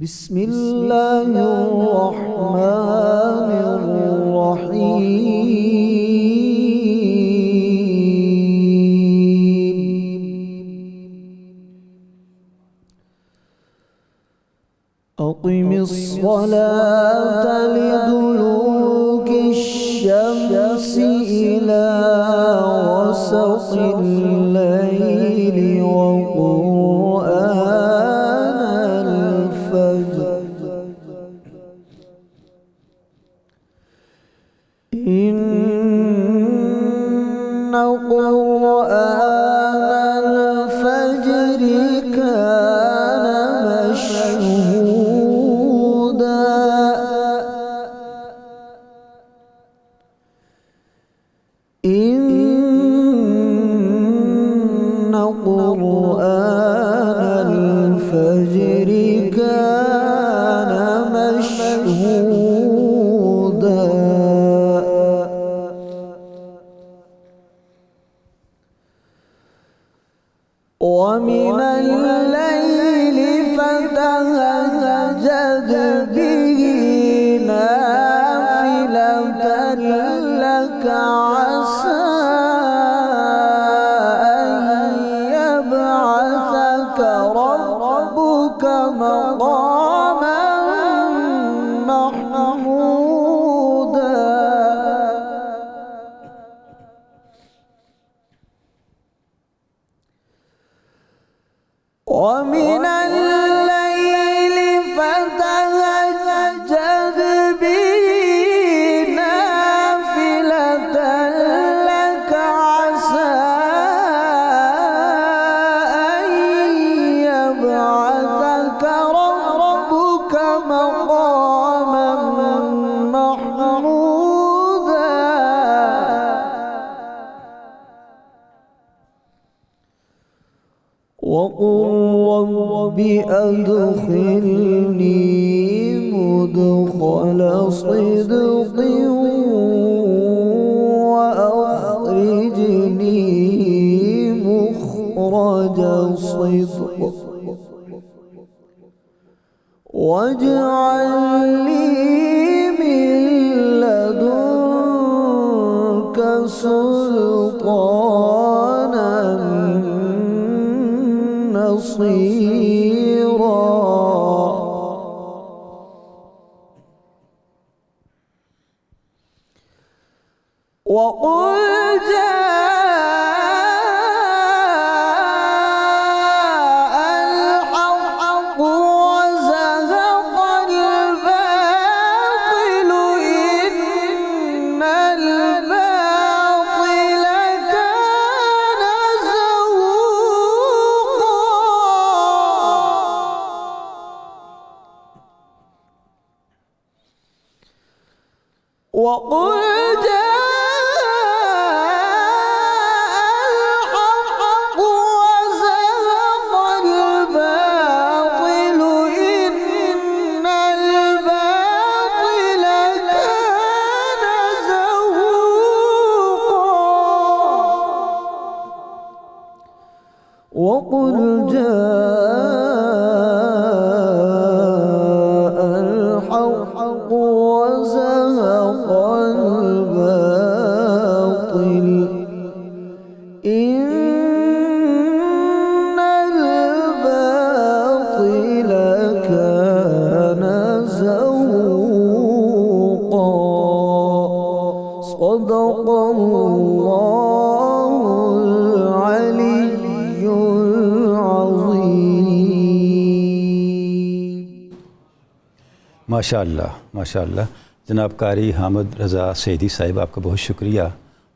بسم الله الرحمن الرحيم أقم الصلاة لدلوك الشمس إلى غسق الليل وقرآن الفجر إن قرآن الفجر كان مشهودا إن قرآن الفجر كان مشهودا ومن الليل فتهجد به نافلة لك عسى أن يبعثك ربك مقاما محمودا ومن الليل فتهجد به نافلة لك عسى أن يبعثك ربك مقاما محمودا وقل رب أدخلني مدخل صدق وأخرجني مخرج صدق واجعل لي من لدنك سلطانا نصيرا وقل جاء الحق وزهق الباطل إن الباطل كان زهوقا وقل الحق وزهق الباطل إن الباطل كان زهوقا وقل جاء الحق وزهق الباطل إن الباطل كان زهوقا صدق الله العلي العظيم ماشاءاللہ ماشاءاللہ جناب قاری حامد رضا سعیدی صاحب، آپ کا بہت شکریہ.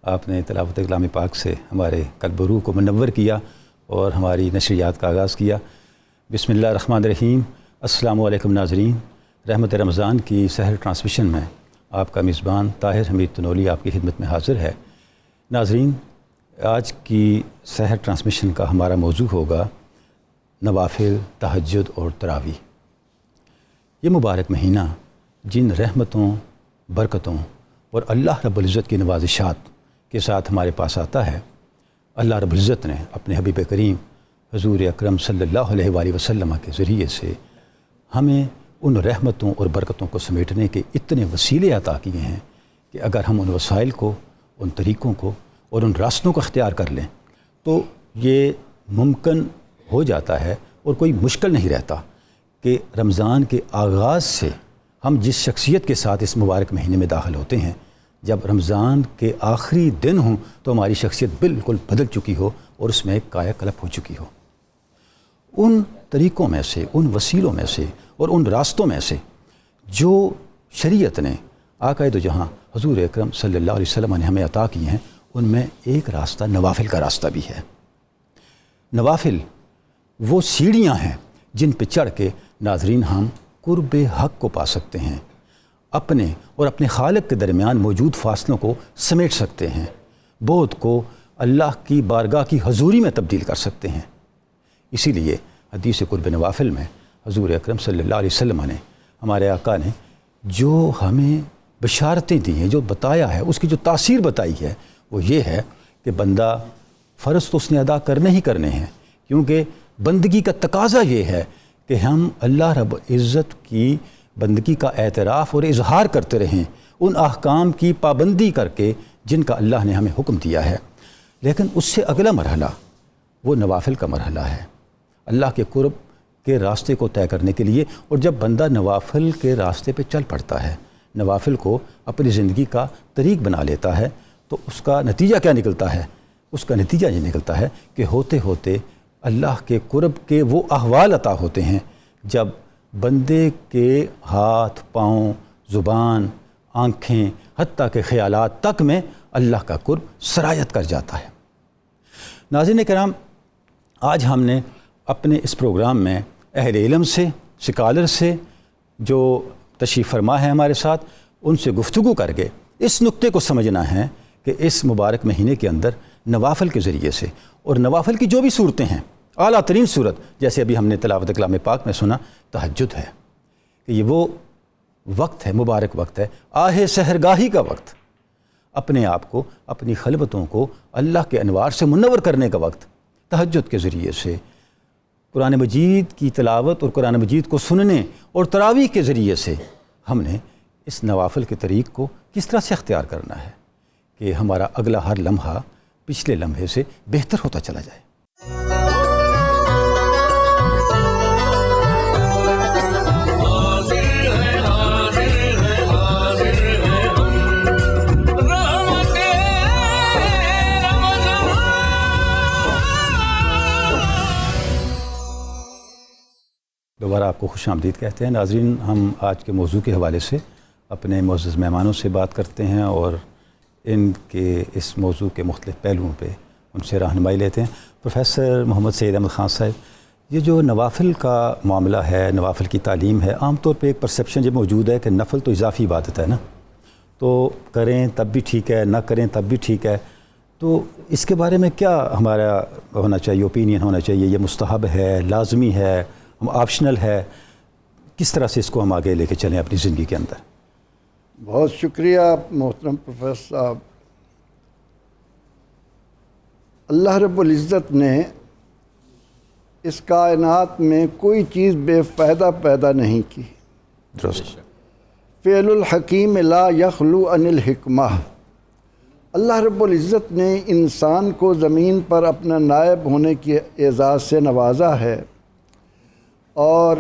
آپ نے تلاوت کلام پاک سے ہمارے قلب و روح کو منور کیا اور ہماری نشریات کا آغاز کیا. بسم اللہ الرحمن الرحیم. السلام علیکم ناظرین. رحمت رمضان کی سحر ٹرانسمیشن میں آپ کا میزبان طاہر حمید تنولی آپ کی خدمت میں حاضر ہے. ناظرین، آج کی سحر ٹرانسمیشن کا ہمارا موضوع ہوگا نوافل، تہجد اور تراویح. یہ مبارک مہینہ جن رحمتوں، برکتوں اور اللہ رب العزت کی نوازشات کے ساتھ ہمارے پاس آتا ہے، اللہ رب العزت نے اپنے حبیب کریم حضور اکرم صلی اللہ علیہ وآلہ وسلم کے ذریعے سے ہمیں ان رحمتوں اور برکتوں کو سمیٹنے کے اتنے وسیلے عطا کیے ہیں کہ اگر ہم ان وسائل کو، ان طریقوں کو اور ان راستوں کو اختیار کر لیں تو یہ ممکن ہو جاتا ہے اور کوئی مشکل نہیں رہتا کہ رمضان کے آغاز سے ہم جس شخصیت کے ساتھ اس مبارک مہینے میں داخل ہوتے ہیں، جب رمضان کے آخری دن ہوں تو ہماری شخصیت بالکل بدل چکی ہو اور اس میں ایک کایا کلپ ہو چکی ہو۔ ان طریقوں میں سے، ان وسیلوں میں سے اور ان راستوں میں سے جو شریعت نے، آقائے دو جہاں حضور اکرم صلی اللہ علیہ وسلم نے ہمیں عطا کیے ہیں، ان میں ایک راستہ نوافل کا راستہ بھی ہے۔ نوافل وہ سیڑھیاں ہیں جن پہ چڑھ کے ناظرین ہم قرب حق کو پا سکتے ہیں، اپنے اور اپنے خالق کے درمیان موجود فاصلوں کو سمیٹ سکتے ہیں، بعد کو اللہ کی بارگاہ کی حضوری میں تبدیل کر سکتے ہیں۔ اسی لیے حدیث قرب نوافل میں حضور اکرم صلی اللہ علیہ وسلم نے، ہمارے آقا نے جو ہمیں بشارتیں دی ہیں، جو بتایا ہے، اس کی جو تاثیر بتائی ہے وہ یہ ہے کہ بندہ فرض تو اس نے ادا کرنے ہی کرنے ہیں، کیونکہ بندگی کا تقاضا یہ ہے کہ ہم اللہ رب العزت کی بندگی کا اعتراف اور اظہار کرتے رہیں، ان احکام کی پابندی کر کے جن کا اللہ نے ہمیں حکم دیا ہے۔ لیکن اس سے اگلا مرحلہ وہ نوافل کا مرحلہ ہے، اللہ کے قرب کے راستے کو طے کرنے کے لیے۔ اور جب بندہ نوافل کے راستے پہ چل پڑتا ہے، نوافل کو اپنی زندگی کا طریق بنا لیتا ہے، تو اس کا نتیجہ کیا نکلتا ہے؟ اس کا نتیجہ یہ نکلتا ہے کہ ہوتے ہوتے اللہ کے قرب کے وہ احوال عطا ہوتے ہیں جب بندے کے ہاتھ، پاؤں، زبان، آنکھیں، حتیٰ کہ خیالات تک میں اللہ کا قرب سرایت کر جاتا ہے۔ ناظرین کرام، آج ہم نے اپنے اس پروگرام میں اہل علم سے، سکالر سے جو تشریف فرما ہے ہمارے ساتھ، ان سے گفتگو کر کے اس نقطے کو سمجھنا ہے کہ اس مبارک مہینے کے اندر نوافل کے ذریعے سے، اور نوافل کی جو بھی صورتیں ہیں، اعلیٰ ترین صورت جیسے ابھی ہم نے تلاوت کلام پاک میں سنا، تہجد ہے کہ یہ وہ وقت ہے، مبارک وقت ہے، آہ سحرگاہی کا وقت، اپنے آپ کو، اپنی خلوتوں کو اللہ کے انوار سے منور کرنے کا وقت۔ تہجد کے ذریعے سے قرآن مجید کی تلاوت اور قرآن مجید کو سننے اور تراویح کے ذریعے سے ہم نے اس نوافل کے طریق کو کس طرح سے اختیار کرنا ہے کہ ہمارا اگلا ہر لمحہ پچھلے لمحے سے بہتر ہوتا چلا جائے۔ دوبارہ آپ کو خوش آمدید کہتے ہیں۔ ناظرین، ہم آج کے موضوع کے حوالے سے اپنے معزز مہمانوں سے بات کرتے ہیں اور ان کے اس موضوع کے مختلف پہلوؤں پہ ان سے رہنمائی لیتے ہیں۔ پروفیسر محمد سید احمد خان صاحب، یہ جو نوافل کا معاملہ ہے، نوافل کی تعلیم ہے، عام طور پہ ایک پرسیپشن یہ موجود ہے کہ نفل تو اضافی عبادت ہے نا، تو کریں تب بھی ٹھیک ہے، نہ کریں تب بھی ٹھیک ہے، تو اس کے بارے میں کیا ہمارا ہونا چاہیے، اوپینین ہونا چاہیے؟ یہ مستحب ہے، لازمی ہے، آپشنل ہے؟ کس طرح سے اس کو ہم آگے لے کے چلیں اپنی زندگی کے اندر؟ بہت شکریہ محترم پروفیسر صاحب۔ اللہ رب العزت نے اس کائنات میں کوئی چیز بے فائدہ پیدا نہیں کی۔ درست۔ فعل الحکیم لا یخلو عن الحکمہ۔ اللہ رب العزت نے انسان کو زمین پر اپنا نائب ہونے کے اعزاز سے نوازا ہے اور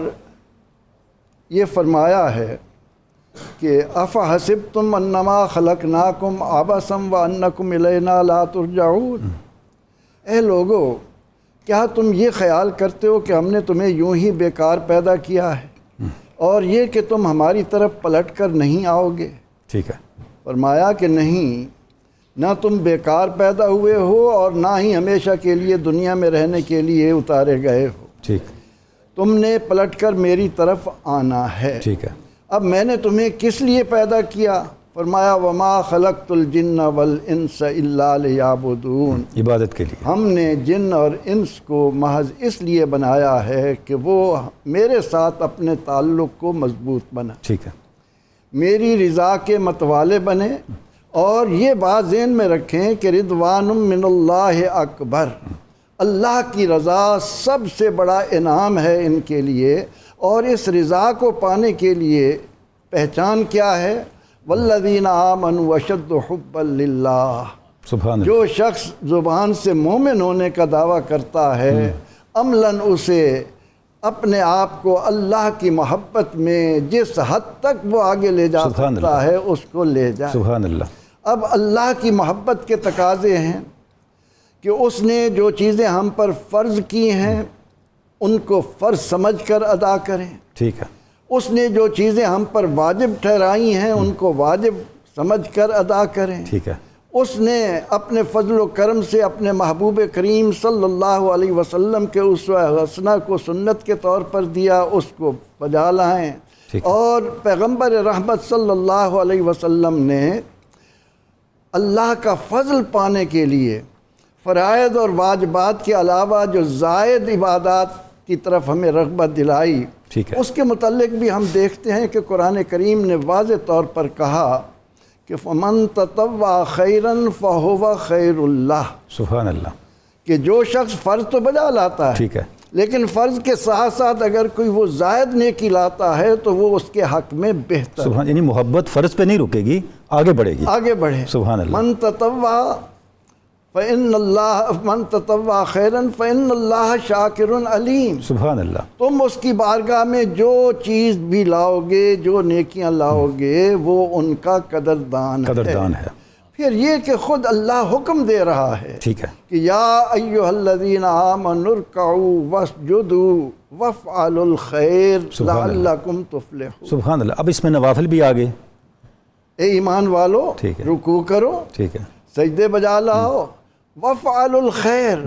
یہ فرمایا ہے کہ افحسبتم انما خلقناکم عبثا وانکم الینا لا ترجعون۔ اے لوگو، کیا تم یہ خیال کرتے ہو کہ ہم نے تمہیں یوں ہی بیکار پیدا کیا ہے اور یہ کہ تم ہماری طرف پلٹ کر نہیں آؤ گے؟ ٹھیک ہے۔ فرمایا کہ نہیں، نہ تم بیکار پیدا ہوئے ہو اور نہ ہی ہمیشہ کے لیے دنیا میں رہنے کے لیے اتارے گئے ہو، ٹھیک، تم نے پلٹ کر میری طرف آنا ہے۔ ٹھیک ہے۔ اب میں نے تمہیں کس لیے پیدا کیا؟ فرمایا وما خلقت الجن والانس الا لیعبدون۔ عبادت کے لیے ہم نے جن اور انس کو محض اس لیے بنایا ہے کہ وہ میرے ساتھ اپنے تعلق کو مضبوط بنا، ٹھیک ہے، میری رضا کے متوالے بنے، اور یہ بات ذہن میں رکھیں کہ رضوان من اللہ اکبر، اللہ کی رضا سب سے بڑا انعام ہے ان کے لیے، اور اس رضا کو پانے کے لیے پہچان کیا ہے؟ والذین آمنوا اشد حبا للہ۔ سبحان اللہ۔ جو شخص زبان سے مومن ہونے کا دعویٰ کرتا ہے، عملاً اسے اپنے آپ کو اللہ کی محبت میں جس حد تک وہ آگے لے جا سبحان سکتا ہے اس کو لے جائے۔ سبحان اللہ۔ اب اللہ کی محبت کے تقاضے ہیں کہ اس نے جو چیزیں ہم پر فرض کی ہیں ان کو فرض سمجھ کر ادا کریں، ٹھیک ہے۔ اس نے جو چیزیں ہم پر واجب ٹھہرائی ہیں ان کو واجب سمجھ کر ادا کریں، ٹھیک ہے۔ اس نے اپنے فضل و کرم سے اپنے محبوب کریم صلی اللہ علیہ وسلم کے اسوہ حسنہ کو سنت کے طور پر دیا، اس کو بجا لائیں۔ ٹھیک ہے۔ اور پیغمبر رحمت صلی اللہ علیہ وسلم نے اللہ کا فضل پانے کے لیے فرائض اور واجبات کے علاوہ جو زائد عبادات کی طرف ہمیں رغبت دلائی، ٹھیک ہے۔ اس کے متعلق بھی ہم دیکھتے ہیں کہ قرآن کریم نے واضح طور پر کہا کہ فَمَن تَطَوَّعَ خَيْرًا فَهُوَ خَيْرُ اللَّهِ، سبحان اللہ۔ کہ جو شخص فرض تو بجا لاتا ہے، ٹھیک ہے۔ لیکن فرض کے ساتھ ساتھ اگر کوئی وہ زائد نیکی لاتا ہے تو وہ اس کے حق میں بہتر سبحان، یعنی محبت فرض پہ نہیں رکے گی، آگے بڑھے گی، آگے بڑھے۔ سبحان اللہ۔ من تطوع فإن اللہ من تطوع خیرن فإن اللہ شاکر علیم۔ سبحان اللہ۔ تم اس کی بارگاہ میں جو چیز بھی لاؤ گے، جو نیکیاں لاؤ گے، وہ ان کا قدردان ہے۔ پھر یہ کہ خود اللہ حکم دے رہا ہے ٹھیک ہے۔ کہ یا ایھا الذین آمنوا ارکعوا واسجدوا وافعلوا الخیر لعلکم تفلحون۔ سبحان اللہ۔ اب اس میں نوافل بھی آگے۔ اے ایمان والو، ٹھیک ہے۔ رکوع کرو، ٹھیک ہے۔ سجدے بجا لاؤ، وافعلوا الخیر،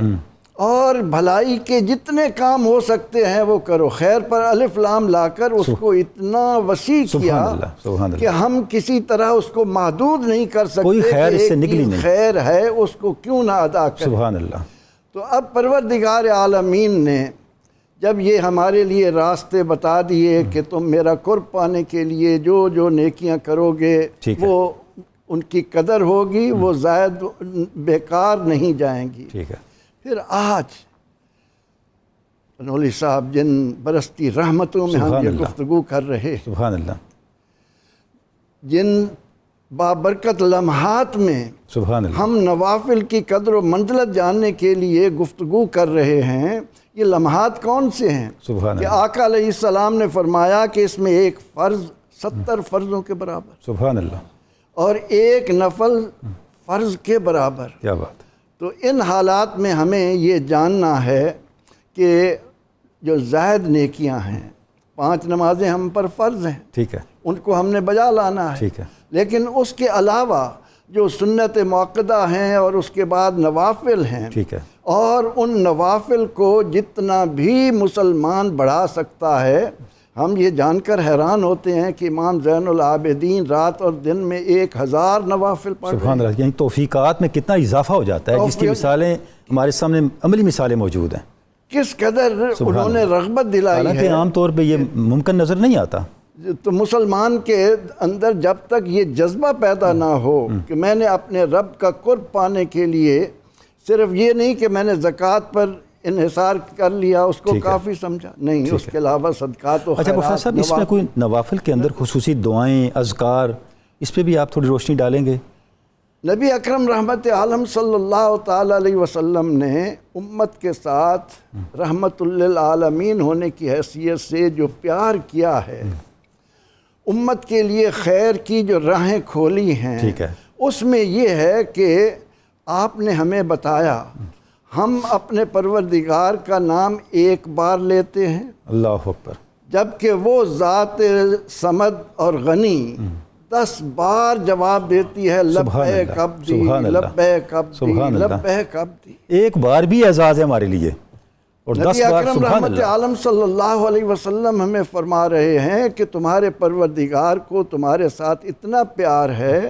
اور بھلائی کے جتنے کام ہو سکتے ہیں وہ کرو۔ خیر پر الف لام لا کر اس کو اتنا وسیع کیا سبحان کہ ہم کسی طرح اس کو محدود نہیں کر سکتے، کوئی خیر اس سے ایک نکلی چیز نہیں، خیر ہے اس کو کیوں نہ ادا کریں۔ سبحان اللہ۔ تو اب پروردگار عالمین نے جب یہ ہمارے لیے راستے بتا دیے کہ تم میرا قرب پانے کے لیے جو جو نیکیاں کرو گے وہ ان کی قدر ہوگی، وہ زائد بیکار نہیں جائیں گی۔ ٹھیک ہے۔ پھر آج نولی صاحب جن برستی رحمتوں میں ہم یہ گفتگو کر رہے، سبحان اللہ، جن بابرکت لمحات میں سبحان اللہ، ہم نوافل کی قدر و منزلت جاننے کے لیے گفتگو کر رہے ہیں، یہ لمحات کون سے ہیں؟ سبحان کہ اللہ، آقا علیہ السلام نے فرمایا کہ اس میں ایک فرض 70 فرضوں کے برابر، سبحان اللہ، اور ایک نفل فرض کے برابر۔ کیا بات۔ تو ان حالات میں ہمیں یہ جاننا ہے کہ جو زائد نیکیاں ہیں، 5 نمازیں ہم پر فرض ہیں، ٹھیک ہے، ان کو ہم نے بجا لانا ہے، ٹھیک ہے، لیکن اس کے علاوہ جو سنت موقدہ ہیں اور اس کے بعد نوافل ہیں، ٹھیک ہے، اور ان نوافل کو جتنا بھی مسلمان بڑھا سکتا ہے، ہم یہ جان کر حیران ہوتے ہیں کہ امام زین العابدین رات اور دن میں 1000 نوافل پڑھ رہے ہیں۔ سبحان اللہ، یعنی توفیقات میں کتنا اضافہ ہو جاتا ہے، جس کی مثالیں ہمارے سامنے عملی مثالیں موجود ہیں۔ کس قدر انہوں نے رغبت دلائی ہے، حالانکہ عام طور پہ یہ ممکن نظر نہیں آتا۔ تو مسلمان کے اندر جب تک یہ جذبہ پیدا نہ ہو کہ میں نے اپنے رب کا قرب پانے کے لیے صرف یہ نہیں کہ میں نے زکوٰۃ پر انحصار کر لیا، اس کو کافی سمجھا، نہیں، اس کے علاوہ صدقات و اچھا خیرات، صاحب، اس میں کوئی نوافل کے اندر خصوصی دعائیں، اذکار، اس پہ بھی آپ تھوڑی روشنی ڈالیں گے؟ نبی اکرم رحمت عالم صلی اللہ تعالی علیہ وسلم نے امت کے ساتھ رحمت للعالمین ہونے کی حیثیت سے جو پیار کیا ہے، امت کے لیے خیر کی جو راہیں کھولی ہیں، ٹھیک ہے، اس میں یہ ہے کہ آپ نے ہمیں بتایا ہم اپنے پروردگار کا نام ایک بار لیتے ہیں، اللہ اکبر، جبکہ وہ ذات صمد اور غنی 10 بار جواب دیتی ہے لبیک عبدی لبیک عبدی لبیک عبدی۔ ایک بار بھی اعزاز ہے ہمارے لیے، اور 10 نبی بار اکرم سبحان رحمت اللہ۔ عالم صلی اللہ علیہ وسلم ہمیں فرما رہے ہیں کہ تمہارے پروردگار کو تمہارے ساتھ اتنا پیار ہے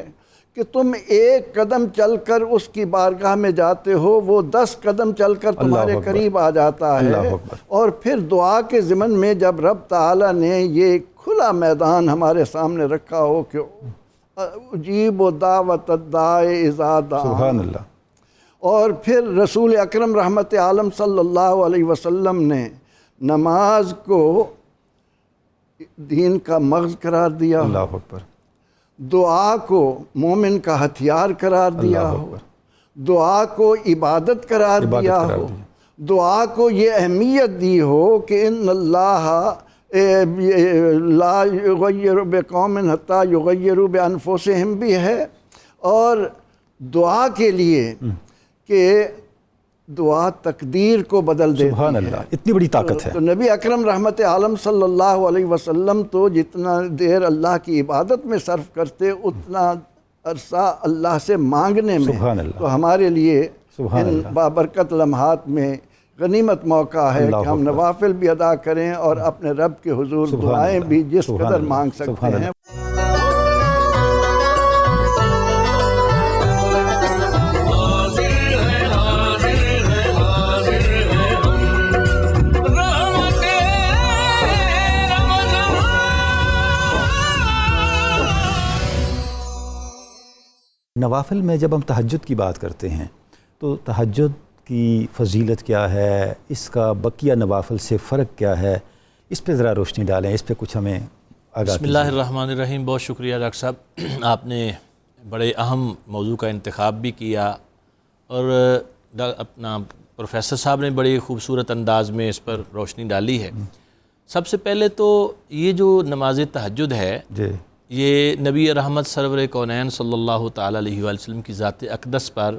کہ تم ایک قدم چل کر اس کی بارگاہ میں جاتے ہو، وہ 10 قدم چل کر تمہارے قریب آ جاتا ہے۔ اور پھر دعا کے ضمن میں جب رب تعالیٰ نے یہ کھلا میدان ہمارے سامنے رکھا ہو کہ اجیب دعوت الداع اذا دعان، سبحان اللہ، اور پھر رسول اکرم رحمت عالم صلی اللہ علیہ وسلم نے نماز کو دین کا مغز قرار دیا ہو، اللہ اکبر، دعا کو مومن کا ہتھیار قرار دیا اللہ ہو، اکبر، دعا کو عبادت قرار دیا ہو، دعا کو یہ اہمیت دی ہو کہ ان اللہ لا یغیر بقوم حتی یغیروا بانفسہم بھی ہے، اور دعا کے لیے کہ دعا تقدیر کو بدل دیتی سبحان ہے۔ اللہ، اتنی بڑی طاقت ہے۔ تو نبی اکرم رحمت عالم صلی اللہ علیہ وسلم تو جتنا دیر اللہ کی عبادت میں صرف کرتے اتنا عرصہ اللہ سے مانگنے میں، سبحان اللہ، تو ہمارے لیے سبحان ان اللہ، بابرکت لمحات میں غنیمت موقع ہے اللہ کہ ہم اکبر، نوافل بھی ادا کریں اور اپنے رب کے حضور سبحان دعائیں اللہ، بھی جس سبحان قدر اللہ، مانگ سبحان سکتے اللہ۔ ہیں۔ نوافل میں جب ہم تہجد کی بات کرتے ہیں تو تہجد کی فضیلت کیا ہے، اس کا بقیہ نوافل سے فرق کیا ہے، اس پہ ذرا روشنی ڈالیں، اس پہ کچھ ہمیں آگاہ بسم اللہ الرحمن الرحیم۔ بہت شکریہ ڈاکٹر صاحب، آپ نے بڑے اہم موضوع کا انتخاب بھی کیا، اور اپنا پروفیسر صاحب نے بڑے خوبصورت انداز میں اس پر روشنی ڈالی ہے۔ سب سے پہلے تو یہ جو نماز تہجد ہے، جی، یہ نبی رحمت سرور کونین صلی اللہ تعالیٰ علیہ وآلہ وسلم کی ذات اقدس پر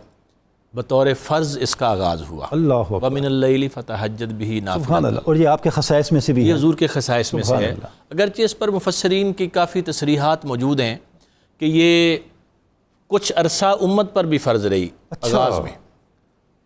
بطور فرض اس کا آغاز ہوا۔ اللہ اکبر، وَمِنَ اللَّيْلِ فَتَہَجَّدْ بِهِ سبحان نَافِلَةً، اللہ، اور یہ آپ کے خصائص میں سے بھی یہ ہے۔ حضور کے خصائص میں سے سبحان ہے۔ اللہ۔ اگرچہ اس پر مفسرین کی کافی تصریحات موجود ہیں کہ یہ کچھ عرصہ امت پر بھی فرض رہی آغاز میں،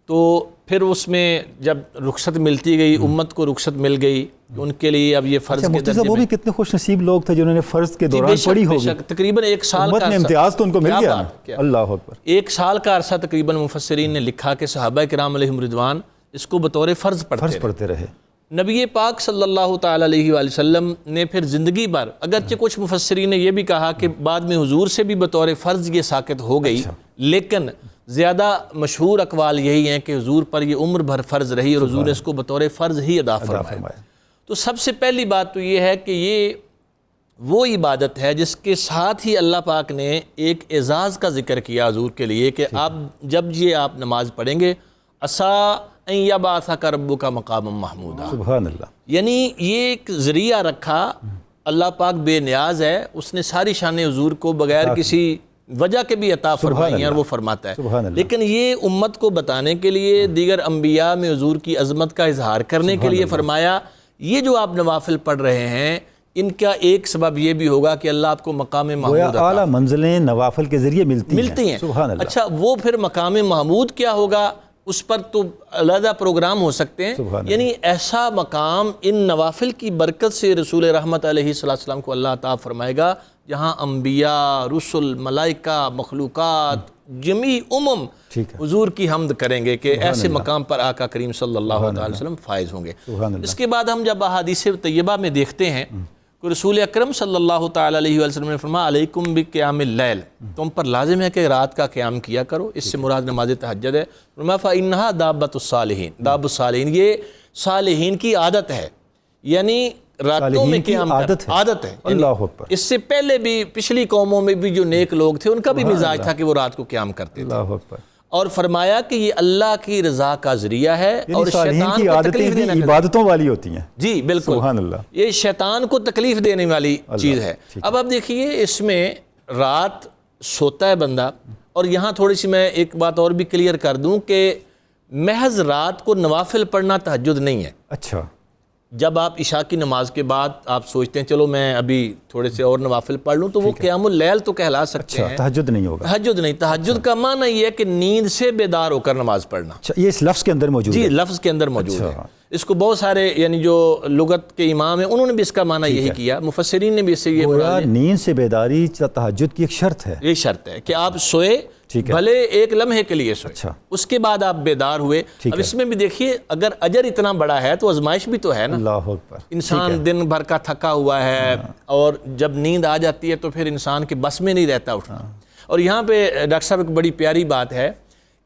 تو پھر اس میں جب رخصت ملتی گئی، امت کو رخصت مل گئی، ان کے لیے اب یہ فرض کے مفتی صاحب درجے وہ میں بھی کتنے خوش نصیب لوگ تھے جنہوں نے فرض کے دوران پڑھی ہوگی، تقریباً ایک سال امت کا نے عرصہ، امتیاز تو ان کو مل کیا گیا بات، نا۔ کیا اللہ اکبر، ایک سال کا عرصہ تقریباً مفسرین نے لکھا کہ صحابہ کرام علیہم رضوان اس کو بطور فرض پڑھتے فرض رہے۔ پڑھتے رہے۔ نبی پاک صلی اللہ تعالیٰ علیہ وآلہ وسلم نے پھر زندگی بھر، اگرچہ کچھ مفسرین نے یہ بھی کہا کہ بعد میں حضور سے بھی بطور فرض یہ ساقط ہو گئی، لیکن زیادہ مشہور اقوال یہی ہیں کہ حضور پر یہ عمر بھر فرض رہی اور حضور نے اس کو بطور فرض ہی ادا فرمایا۔ تو سب سے پہلی بات تو یہ ہے کہ یہ وہ عبادت ہے جس کے ساتھ ہی اللہ پاک نے ایک اعزاز کا ذکر کیا حضور کے لیے کہ آپ جب یہ آپ نماز پڑھیں گے عَسَىٰ أَن يَبْعَثَكَ رَبُّكَ مَقَامًا مَحْمُودًا، سبحان اللہ، یعنی یہ ایک ذریعہ رکھا۔ اللہ پاک بے نیاز ہے، اس نے ساری شان حضور کو بغیر کسی وجہ کے بھی عطا فرمائی ہیں اور وہ فرماتا ہے، لیکن یہ امت کو بتانے کے لیے، دیگر انبیاء میں حضور کی عظمت کا اظہار کرنے کے لیے فرمایا یہ جو آپ نوافل پڑھ رہے ہیں ان کا ایک سبب یہ بھی ہوگا کہ اللہ آپ کو مقام محمود عطا اعلیٰ منزلیں نوافل کے ذریعے ملتی ہیں۔ سبحان اللہ۔ اچھا، وہ پھر مقام محمود کیا ہوگا اس پر تو علیحدہ پروگرام ہو سکتے ہیں، یعنی ایسا مقام ان نوافل کی برکت سے رسول رحمت علیہ السلام کو اللہ عطا فرمائے گا جہاں انبیاء، رسل، ملائکہ، مخلوقات، جمیع حضور کی حمد کریں گے کہ ایسے مقام پر آقا کریم صلی اللہ علیہ وسلم فائز ہوں گے۔ اس کے بعد ہم جب احادیث طیبہ میں دیکھتے ہیں کہ رسول اکرم صلی اللہ تعالیٰ علیہ وسلم نے فرمایا علیکم بقیام اللیل، تم پر لازم ہے کہ رات کا قیام کیا کرو، اس سے مراد نماز تہجد ہے۔ فرمایا فَإِنَّهَا دَابَّةُ الصَّالِحِينَ، داب الصالحین، یہ صالحین کی عادت ہے، یعنی راتوں میں قیام عادت ہے۔ اللہ اکبر، اس سے پہلے بھی پچھلی قوموں میں بھی جو نیک لوگ تھے ان کا بھی مزاج تھا کہ وہ رات کو قیام کرتے تھے، اللہ اکبر، اور فرمایا کہ یہ اللہ کی رضا کا ذریعہ ہے اور صالحین کی عادتیں بھی عبادتوں والی ہوتی ہیں۔ جی بالکل، سبحان اللہ، یہ شیطان کو تکلیف دینے والی چیز ہے۔ اب آپ دیکھیے اس میں رات سوتا ہے بندہ، اور یہاں تھوڑی سی میں ایک بات اور بھی کلیئر کر دوں کہ محض رات کو نوافل پڑھنا تہجد نہیں ہے۔ اچھا، جب آپ عشاء کی نماز کے بعد آپ سوچتے ہیں چلو میں ابھی تھوڑے سے اور نوافل پڑھ لوں تو وہ قیام اللیل تو کہلا سکتے ہیں، تہجد نہیں ہوگا۔ تہجد نہیں، تہجد کا معنی یہ ہے کہ نیند سے بیدار ہو کر نماز پڑھنا۔ یہ اس لفظ کے اندر موجود ہے؟ جی، لفظ کے اندر موجود ہے۔ اس کو بہت سارے یعنی جو لغت کے امام ہیں انہوں نے بھی اس کا معنی یہی کیا، مفسرین نے بھی اس سے یہ مراد، نیند سے بیداری تہجد کی ایک شرط ہے۔ یہ شرط ہے کہ آپ سوئے بھلے ایک لمحے کے لیے سوئے، اس کے بعد آپ بیدار ہوئے۔ اب اس میں بھی دیکھیے اگر اجر اتنا بڑا ہے تو آزمائش بھی تو ہے نا۔ اللہ اکبر، انسان دن بھر کا تھکا ہوا ہے اور جب نیند آ جاتی ہے تو پھر انسان کے بس میں نہیں رہتا اٹھنا۔ اور یہاں پہ ڈاکٹر صاحب ایک بڑی پیاری بات ہے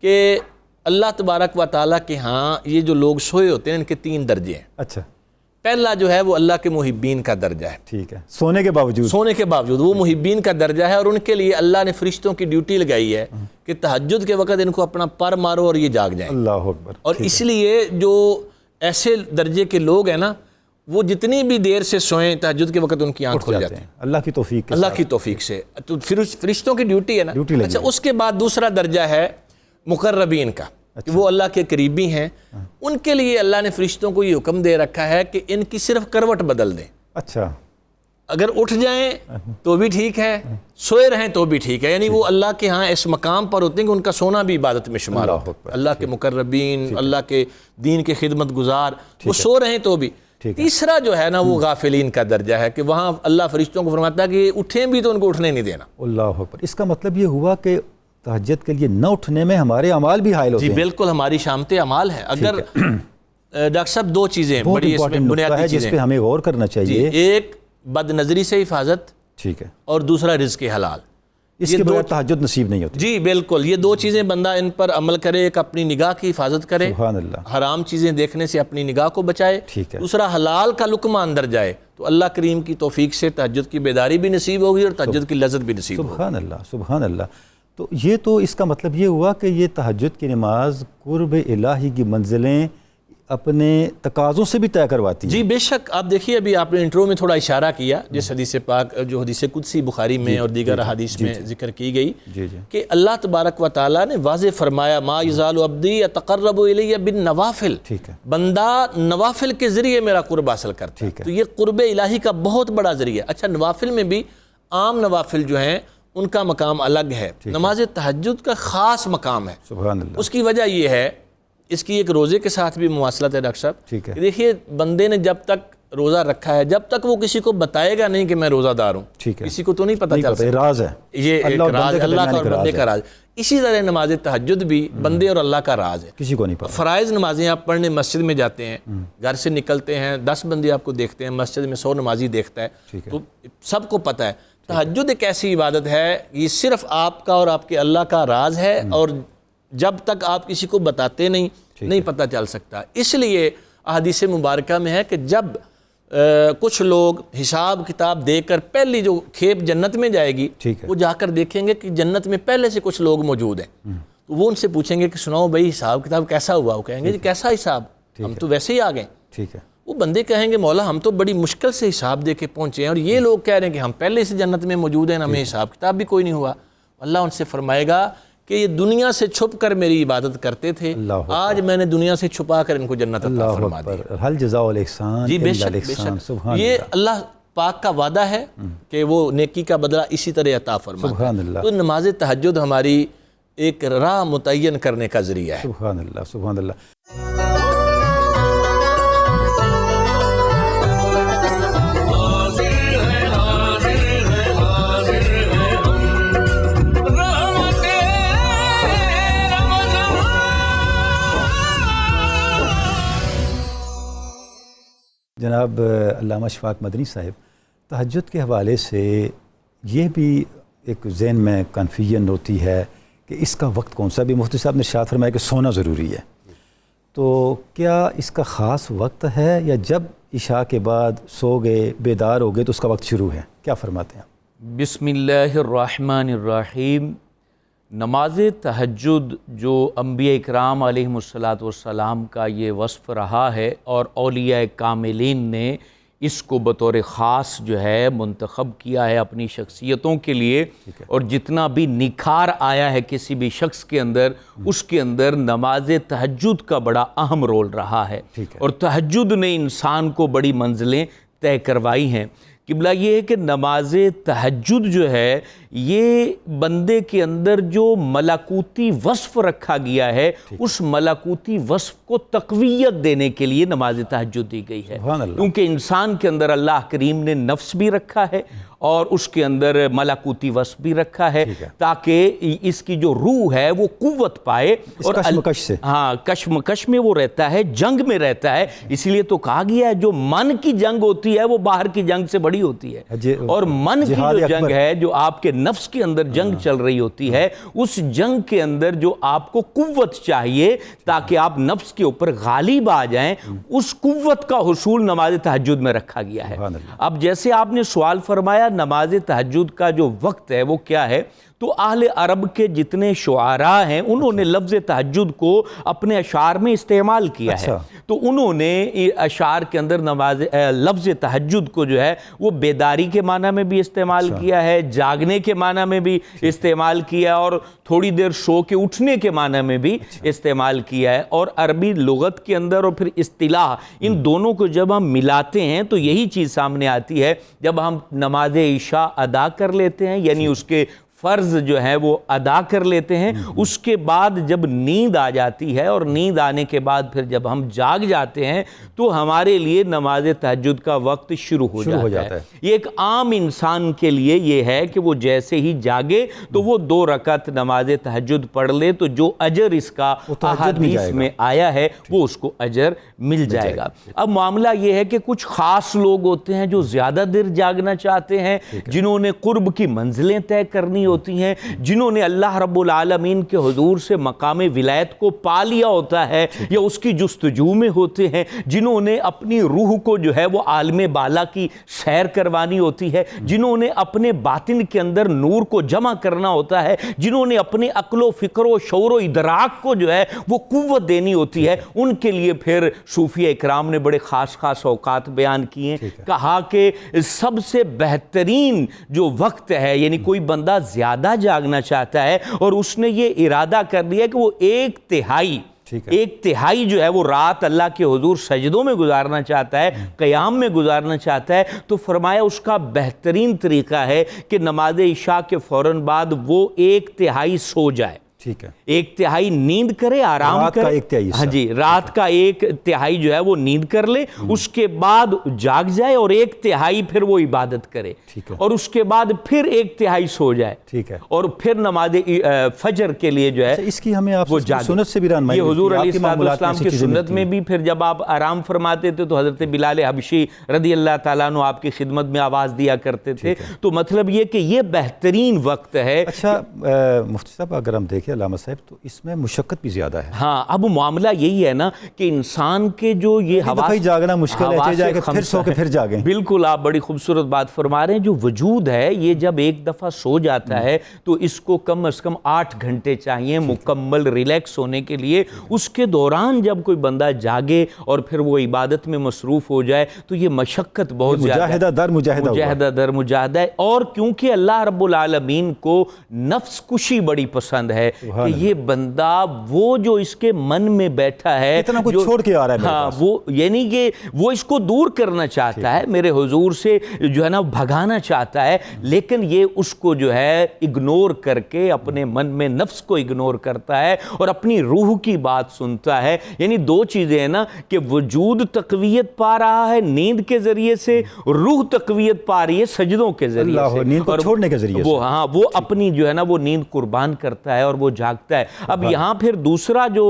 کہ اللہ تبارک و تعالیٰ کے ہاں یہ جو لوگ سوئے ہوتے ہیں ان کے 3 درجے ہیں. اچھا. پہلا جو ہے وہ اللہ کے محبین کا درجہ ہے. ٹھیک ہے. سونے کے باوجود وہ محبین کا درجہ ہے، اور ان کے لیے اللہ نے فرشتوں کی ڈیوٹی لگائی ہے کہ تہجد کے وقت ان کو اپنا پر مارو اور یہ جاگ جائیں. اللہ اکبر. اور اس لیے جو ایسے درجے کے لوگ ہیں نا، وہ جتنی بھی دیر سے سوئیں تہجد کے وقت ان کی آنکھ کھل جاتی ہے اللہ کی توفیق اللہ کی توفیق سے. تو فرشتوں کی ڈیوٹی ہے نا. اچھا، اس کے بعد دوسرا درجہ ہے مقربین کا، کہ وہ اللہ کے قریبی ہیں. ان کے لیے اللہ نے فرشتوں کو یہ حکم دے رکھا ہے کہ ان کی صرف کروٹ بدل دیں. اچھا. اگر اٹھ جائیں تو بھی ٹھیک ہے، سوئے رہیں تو بھی ٹھیک ہے. یعنی وہ اللہ کے ہاں اس مقام پر ہوتے ہیں کہ ان کا سونا بھی عبادت میں شمار ہوتا ہے. اللہ کے مقربین، اللہ کے دین کے خدمت گزار، وہ سو رہیں تو بھی. تیسرا جو ہے نا وہ غافلین کا درجہ ہے، کہ وہاں اللہ فرشتوں کو فرماتا ہے کہ اٹھیں بھی تو ان کو اٹھنے نہیں دینا. اللہ اکبر. اس کا مطلب یہ ہوا کہ تہجد کے لیے نہ اٹھنے میں ہمارے اعمال بھی حائل ہوتے ہیں. جی بالکل، ہماری شامت اعمال ہے. اگر ڈاکٹر صاحب 2 چیزیں بڑی اس میں بنیادی چیزیں جس پہ ہمیں غور کرنا چاہیے. ایک بد نظری سے حفاظت، ٹھیک ہے، اور دوسرا رزق حلال. اس کے بغیر تہجد نصیب نہیں ہوتی. جی بالکل، یہ 2 چیزیں بندہ ان پر عمل کرے. ایک اپنی نگاہ کی حفاظت کرے، سبحان اللہ، حرام چیزیں دیکھنے سے اپنی نگاہ کو بچائے. ٹھیک ہے. دوسرا حلال کا لقمہ اندر جائے تو اللہ کریم کی توفیق سے تہجد کی بیداری بھی نصیب ہوگی اور تہجد کی لذت بھی نصیب ہوگی. سبحان اللہ، سبحان اللہ. تو یہ تو اس کا مطلب یہ ہوا کہ یہ تہجد کی نماز قرب الہی کی منزلیں اپنے تقاضوں سے بھی طے کرواتی ہیں. جی بے شک. آپ دیکھیے، ابھی آپ نے انٹرو میں تھوڑا اشارہ کیا جس حدیث پاک جو حدیث قدسی بخاری میں اور دیگر احادیث میں ذکر کی گئی، کہ اللہ تبارک و تعالیٰ نے واضح فرمایا ما یزال عبدی یتقرب الی بالنوافل. ٹھیک ہے. بندہ نوافل کے ذریعے میرا قرب حاصل کرتا ہے. تو یہ قرب الہی کا بہت بڑا ذریعہ. اچھا، نوافل میں بھی عام نوافل جو ہیں ان کا مقام الگ ہے، نماز تہجد کا خاص مقام ہے. سبحان اللہ. اس کی وجہ یہ ہے، اس کی ایک روزے کے ساتھ بھی مواصلت ہے ڈاکٹر صاحب. ٹھیک ہے. دیکھیے، بندے نے جب تک روزہ رکھا ہے، جب تک وہ کسی کو بتائے گا نہیں کہ میں روزہ دار ہوں، ٹھیک ہے، کسی کو تو نہیں پتہ چل سکتا. راز ہے یہ ایک راز، اللہ کا اور بندے کا راز. اسی طرح نماز تہجد بھی بندے اور اللہ کا راز ہے، کسی کو نہیں پتہ. فرائض نمازیں آپ پڑھنے مسجد میں جاتے ہیں، گھر سے نکلتے ہیں 10 بندے آپ کو دیکھتے ہیں، مسجد میں 100 نمازی دیکھتا ہے، تو سب کو پتہ ہے. تہجد ایک ایسی عبادت ہے، یہ صرف آپ کا اور آپ کے اللہ کا راز ہے، اور جب تک آپ کسی کو بتاتے نہیں پتہ چل سکتا. اس لیے احادیث مبارکہ میں ہے کہ جب کچھ لوگ حساب کتاب دے کر پہلی جو کھیپ جنت میں جائے گی، وہ جا کر دیکھیں گے کہ جنت میں پہلے سے کچھ لوگ موجود ہیں. تو وہ ان سے پوچھیں گے کہ سناؤ بھائی حساب کتاب کیسا ہوا؟ وہ کہیں گے جی کیسا حساب، ہم تو ویسے ہی آ گئے. ٹھیک ہے. وہ بندے کہیں گے مولا ہم تو بڑی مشکل سے حساب دے کے پہنچے ہیں، اور یہ لوگ کہہ رہے ہیں کہ ہم پہلے سے جنت میں موجود ہیں، ہمیں حساب کتاب بھی کوئی نہیں ہوا. اللہ ان سے فرمائے گا کہ یہ دنیا سے چھپ کر میری عبادت کرتے تھے، آج میں نے دنیا سے چھپا کر ان کو جنت عطا فرما دی. حل جزاء الاحسان. جی بے شک، یہ اللہ پاک کا وعدہ ہے کہ وہ نیکی کا بدلہ اسی طرح عطا فرماتا ہے. سبحان اللہ. تو نماز تہجد ہماری ایک راہ متعین کرنے کا ذریعہ ہے. سبحان اللہ، سبحان اللہ. جناب علامہ اشفاق مدنی صاحب، تہجد کے حوالے سے یہ بھی ایک ذہن میں کنفیوژن ہوتی ہے کہ اس کا وقت کون سا. بھی مفتی صاحب نے ارشاد فرمایا کہ سونا ضروری ہے، تو کیا اس کا خاص وقت ہے یا جب عشاء کے بعد سو گئے بیدار ہو گئے تو اس کا وقت شروع ہے؟ کیا فرماتے ہیں؟ بسم اللہ الرحمن الرحیم. نماز تہجد جو انبیاء اکرام علیہم الصلاۃ کا یہ وصف رہا ہے، اور اولیاء کاملین نے اس کو بطور خاص جو ہے منتخب کیا ہے اپنی شخصیتوں کے لیے، اور جتنا بھی نکھار آیا ہے کسی بھی شخص کے اندر، اس کے اندر نماز تہجد کا بڑا اہم رول رہا ہے. اور تہجد نے انسان کو بڑی منزلیں طے کروائی ہیں. قبلہ یہ ہے کہ نماز تہجد جو ہے یہ بندے کے اندر جو ملکوتی وصف رکھا گیا ہے، اس ملکوتی وصف کو تقویت دینے کے لیے نماز تہجد دی گئی ہے. کیونکہ انسان کے اندر اللہ کریم نے نفس بھی رکھا ہے اور اس کے اندر ملکوتی وصف بھی رکھا ہے، تاکہ اس کی جو روح ہے وہ قوت پائے، اور کشمکش سے کشمکش میں وہ رہتا ہے، جنگ میں رہتا ہے. اس لیے تو کہا گیا ہے جو من کی جنگ ہوتی ہے وہ باہر کی جنگ سے بڑی بڑی ہوتی ہے، اور من کی جو جنگ ہے، جو آپ کے نفس کے اندر جنگ چل رہی ہوتی ہے، اس جنگ کے اندر جو آپ کو قوت چاہیے تاکہ آپ نفس کے اوپر غالب آ جائیں، اس قوت کا حصول نماز تہجد میں رکھا گیا ہے۔ اب جیسے آپ نے سوال فرمایا نماز تہجد کا جو وقت ہے وہ کیا ہے، تو اہل عرب کے جتنے شعراء ہیں انہوں نے لفظ تہجد کو اپنے اشعار میں استعمال کیا ہے، تو انہوں نے اشعار کے اندر لفظ تہجد کو جو ہے وہ بیداری کے معنی میں بھی استعمال کیا ہے، جاگنے کے معنی میں بھی استعمال کیا ہے، اور تھوڑی دیر سو کے اٹھنے کے معنی میں بھی استعمال کیا ہے۔ اور عربی لغت کے اندر اور پھر اصطلاح، ان دونوں کو جب ہم ملاتے ہیں تو یہی چیز سامنے آتی ہے۔ جب ہم نماز عشاء ادا کر لیتے ہیں، یعنی اس کے فرض جو ہے وہ ادا کر لیتے ہیں، اس کے بعد جب نیند آ جاتی ہے، اور نیند آنے کے بعد پھر جب ہم جاگ جاتے ہیں تو ہمارے لیے نماز تہجد کا وقت شروع ہو جاتا ہے۔ یہ ایک عام انسان کے لیے یہ ہے کہ وہ جیسے ہی جاگے تو وہ 2 رکعت نماز تہجد پڑھ لے، تو جو اجر اس کا احادیث میں آیا ہے وہ اس کو اجر مل جائے گا۔ اب معاملہ یہ ہے کہ کچھ خاص لوگ ہوتے ہیں جو زیادہ دیر جاگنا چاہتے ہیں، جنہوں نے قرب کی منزلیں طے کرنی ہوتی ہیں، جنہوں نے اللہ رب العالمین کے حضور سے مقام ولایت کو پا لیا ہوتا ہے یا اس کی جستجو میں ہوتے ہیں، جنہوں نے اپنی روح کو جو ہے وہ عالم بالا کی سیر کروانی ہوتی ہے، جنہوں نے اپنے باطن کے اندر نور کو جمع کرنا ہوتا ہے، جنہوں نے اپنے عقل و فکر و شعور و ادراک کو جو ہے وہ قوت دینی ہوتی ہے، ان کے لیے پھر صوفیہ اکرام نے بڑے خاص خاص اوقات بیان کیے ہیں۔ کہا کہ سب سے بہترین جو وقت ہے، یعنی کوئی بندہ زیادہ جاگنا چاہتا ہے اور اس نے یہ ارادہ کر لیا کہ وہ 1/3 جو ہے وہ رات اللہ کے حضور سجدوں میں گزارنا چاہتا ہے، قیام میں گزارنا چاہتا ہے، تو فرمایا اس کا بہترین طریقہ ہے کہ نماز عشاء کے فوراً بعد وہ 1/3 سو جائے، 1/3 نیند کرے، آرام کرے، ہاں جی، رات کا 1/3 جو ہے وہ نیند کر لے، اس کے بعد جاگ جائے، اور 1/3 پھر وہ عبادت کرے، اور اس کے بعد پھر 1/3 سو جائے، اور پھر نماز فجر کے لیے جو ہے اس کی ہمیں آپ سنت سے بھی یہ حضور علیہ السلام کی سنت میں بھی پھر جب آپ آرام فرماتے تھے تو حضرت بلال حبشی رضی اللہ تعالیٰ عنہ آپ کی خدمت میں آواز دیا کرتے تھے۔ تو مطلب یہ کہ یہ بہترین وقت ہے۔ اچھا مفتی صاحب، اگر ہم دیکھیں علامہ صاحب، تو اس میں مشقت بھی زیادہ ہے۔ ہاں، اب معاملہ یہی ہے نا کہ انسان کے جو یہ حواس جاگنا مشکل ہے، جائے کہ پھر سو کے پھر جاگیں۔ بالکل، آپ بڑی خوبصورت بات فرما رہے ہیں۔ جو وجود ہے یہ جب ایک دفعہ سو جاتا ہے تو اس کو کم از کم 8 گھنٹے چاہیے مکمل ریلیکس ہونے کے لیے۔ اس کے دوران جب کوئی بندہ جاگے اور پھر وہ عبادت میں مصروف ہو جائے تو یہ مشقت بہت زیادہ ہے، مجاہدہ در مجاہدہ ہے۔ اور کیونکہ اللہ رب العالمین کو نفس کشی بڑی پسند ہے کہ یہ بندہ وہ جو اس کے من میں بیٹھا ہے، اتنا کچھ چھوڑ کے آ رہا ہے، ہاں، وہ یعنی کہ وہ اس کو دور کرنا چاہتا ہے، میرے حضور سے جو ہے نا بھگانا چاہتا ہے، لیکن یہ اس کو جو ہے اگنور کر کے اپنے من میں نفس کو اگنور کرتا ہے اور اپنی روح کی بات سنتا ہے۔ یعنی 2 چیزیں ہیں نا کہ وجود تقویت پا رہا ہے نیند کے ذریعے سے، روح تقویت پا رہی ہے سجدوں کے ذریعے سے، نیند کو چھوڑنے کے ذریعے سے۔ وہ اپنی جو ہے نا وہ نیند قربان کرتا ہے اور وہ جاگتا ہے۔ اب یہاں پھر دوسرا جو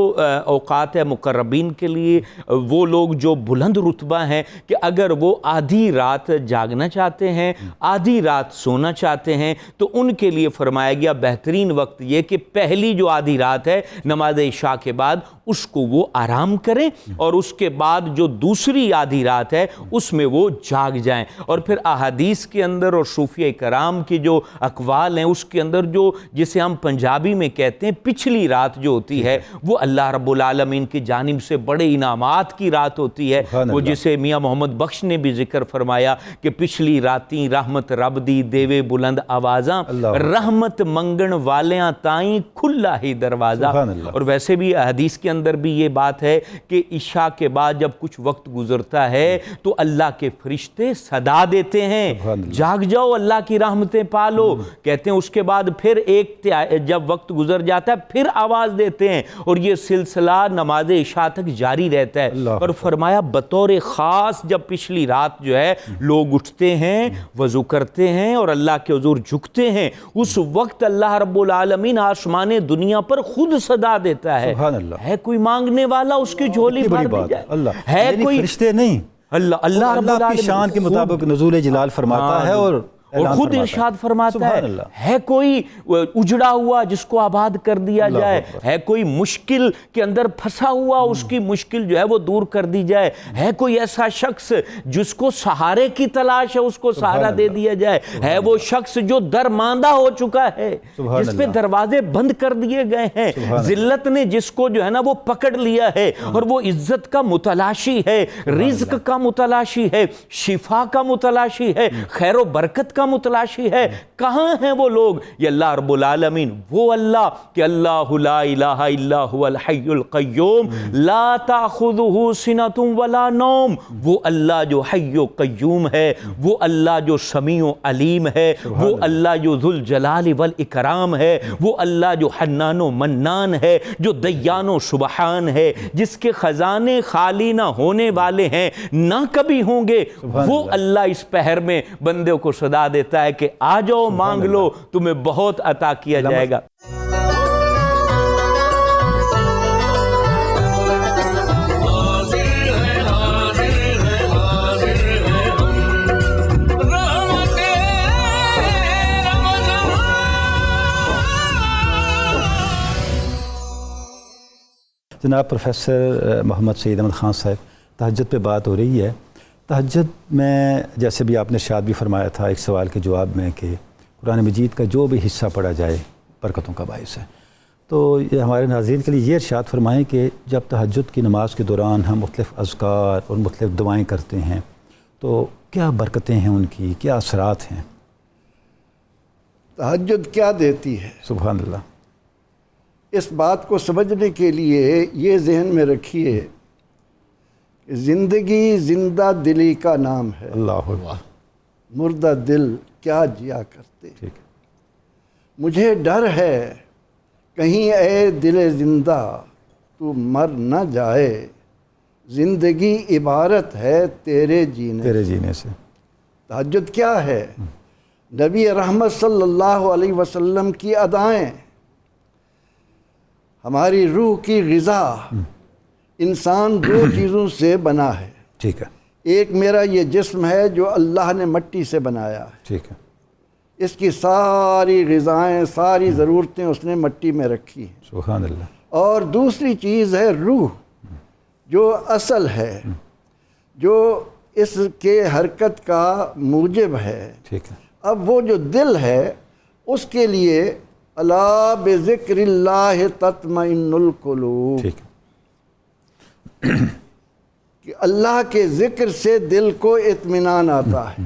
اوقات ہے مقربین کے لیے، وہ لوگ جو بلند رتبہ ہیں، کہ اگر وہ آدھی رات جاگنا چاہتے ہیں، آدھی رات سونا چاہتے ہیں، تو ان کے لیے فرمایا گیا بہترین وقت یہ کہ پہلی جو آدھی رات ہے نماز عشاء کے بعد اس کو وہ آرام کریں، اور اس کے بعد جو دوسری آدھی رات ہے اس میں وہ جاگ جائیں۔ اور پھر احادیث کے اندر اور صوفیہ کرام کی جو اقوال ہیں اس کے اندر جو جسے ہم پنجابی میں کہتے ہیں پچھلی رات جو ہوتی ہے وہ اللہ رب العالمین کی جانب سے بڑے انعامات کی رات ہوتی ہے، وہ جسے میاں محمد بخش نے بھی ذکر فرمایا کہ پچھلی راتیں رحمت رب دی دیوے بلند آوازاں، رحمت منگن والیاں تائیں کھلا ہی دروازہ۔ اور ویسے بھی حدیث کے اندر بھی یہ بات ہے کہ عشاء کے بعد جب کچھ وقت گزرتا ہے تو اللہ کے فرشتے صدا دیتے ہیں، جاگ جاؤ اللہ کی رحمتیں پالو، کہتے ہیں۔ اس کے بعد پھر جب وقت گزر جاتا ہے پھر آواز دیتے ہیں، اور یہ سلسلہ نماز عشاء تک جاری رہتا ہے۔ اور فرمایا بطور خاص جب پچھلی رات جو ہے لوگ اٹھتے ہیں، وضو کرتے ہیں اور اللہ کے حضور جھکتے ہیں، اس وقت اللہ رب العالمین آسمان دنیا پر خود صدا دیتا ہے، ہے کوئی مانگنے والا اس کی جھولی بھر دی جائے، ہے کوئی فرشتے نہیں، اللہ رب اللہ کی العالمین شان کے مطابق نزول جلال فرماتا ہے اور خود ارشاد فرماتا ہے کوئی اجڑا ہوا جس کو آباد کر دیا جائے، ہے کوئی مشکل کے اندر پھنسا ہوا اس کی مشکل جو ہے وہ دور کر دی جائے، ہے کوئی ایسا شخص جس کو سہارے کی تلاش ہے اس کو سہارا دے دیا جائے، ہے وہ شخص جو درماندہ ہو چکا ہے جس پہ دروازے بند کر دیے گئے ہیں، ذلت نے جس کو جو ہے نا وہ پکڑ لیا ہے اور وہ عزت کا متلاشی ہے، رزق کا متلاشی ہے، شفا کا متلاشی ہے، خیر و برکت کا متلاشی ہے، کہاں ہیں وہ لوگ؟ یہ اللہ رب العالمین، وہ اللہ کہ اللہ لا الہ الا هو الحی القیوم لا تاخذہ سنۃ ولا نوم، وہ اللہ جو حی و قیوم ہے، وہ اللہ جو سمیع و علیم ہے، وہ اللہ جو ذو الجلال والاکرام ہے، وہ اللہ جو حنان و منان ہے، جو دیان و سبحان ہے، جس کے خزانے خالی نہ ہونے والے ہیں نہ کبھی ہوں گے، وہ اللہ اس پہر میں بندے کو صدا دیتا ہے کہ آ جاؤ مانگ لو تمہیں بہت عطا کیا جائے گا۔ جناب پروفیسر محمد سعید احمد خان صاحب، تہجد پہ بات ہو رہی ہے۔ تہجد میں جیسے بھی آپ نے ارشاد بھی فرمایا تھا ایک سوال کے جواب میں کہ قرآن مجید کا جو بھی حصہ پڑھا جائے برکتوں کا باعث ہے، تو یہ ہمارے ناظرین کے لیے یہ ارشاد فرمائیں کہ جب تہجد کی نماز کے دوران ہم مختلف اذکار اور مختلف دعائیں کرتے ہیں تو کیا برکتیں ہیں، ان کی کیا اثرات ہیں؟ تہجد کیا دیتی ہے؟ سبحان اللہ۔ اس بات کو سمجھنے کے لیے یہ ذہن میں رکھیے کہ زندگی زندہ دلی کا نام ہے، اللہ اکبر، مردہ دل کیا جیا کرتے، ٹھیک ہے، مجھے ڈر ہے کہیں اے دل زندہ تو مر نہ جائے، زندگی عبارت ہے تیرے جینے سے۔ تہجد کیا ہے؟ نبی رحمت صلی اللہ علیہ وسلم کی ادائیں، ہماری روح کی غذا۔ انسان دو چیزوں سے بنا ہے، ٹھیک ہے، ایک میرا یہ جسم ہے جو اللہ نے مٹی سے بنایا ہے، ٹھیک ہے، اس کی ساری غذائیں ساری ضرورتیں اس نے مٹی میں رکھی ہیں، سبحان اللہ۔ اور دوسری چیز ہے روح، جو اصل ہے، جو اس کے حرکت کا موجب ہے۔ ٹھیک ہے، اب وہ جو دل ہے اس کے لیے الا بذکر اللہ تطمئن القلوب، ٹھیک ہے، کہ اللہ کے ذکر سے دل کو اطمینان آتا ہے۔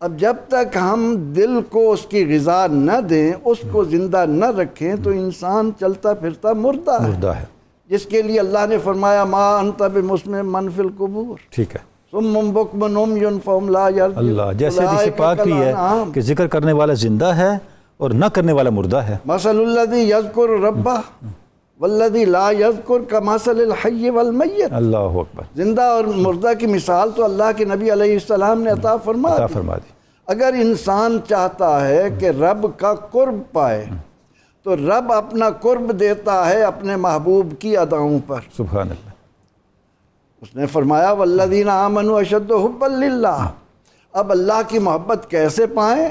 اب جب تک ہم دل کو اس کی غذا نہ دیں، اس کو زندہ نہ رکھیں، تو انسان چلتا پھرتا مردہ ہے، جس کے لیے اللہ نے فرمایا ما انت بمسمع من فی القبور، ٹھیک ہے، صم بکم عمی فہم لا یرجعون۔ اللہ جیسے حدیث پاک بھی ہے کہ ذکر کرنے والا زندہ ہے اور نہ کرنے والا مردہ ہے۔ مثل الذی یذکر ربہ والذی لا یذکر کمثل الحی والمیت۔ اللہ اکبر، زندہ اور مردہ کی مثال تو اللہ کے نبی علیہ السلام نے عطا فرما دی۔ اگر انسان چاہتا ہے کہ رب کا قرب پائے تو رب اپنا قرب دیتا ہے اپنے محبوب کی اداؤں پر۔ سبحان اللہ۔ اس نے فرمایا والذین آمنوا اشد حبا للہ۔ اب اللہ کی محبت کیسے پائیں؟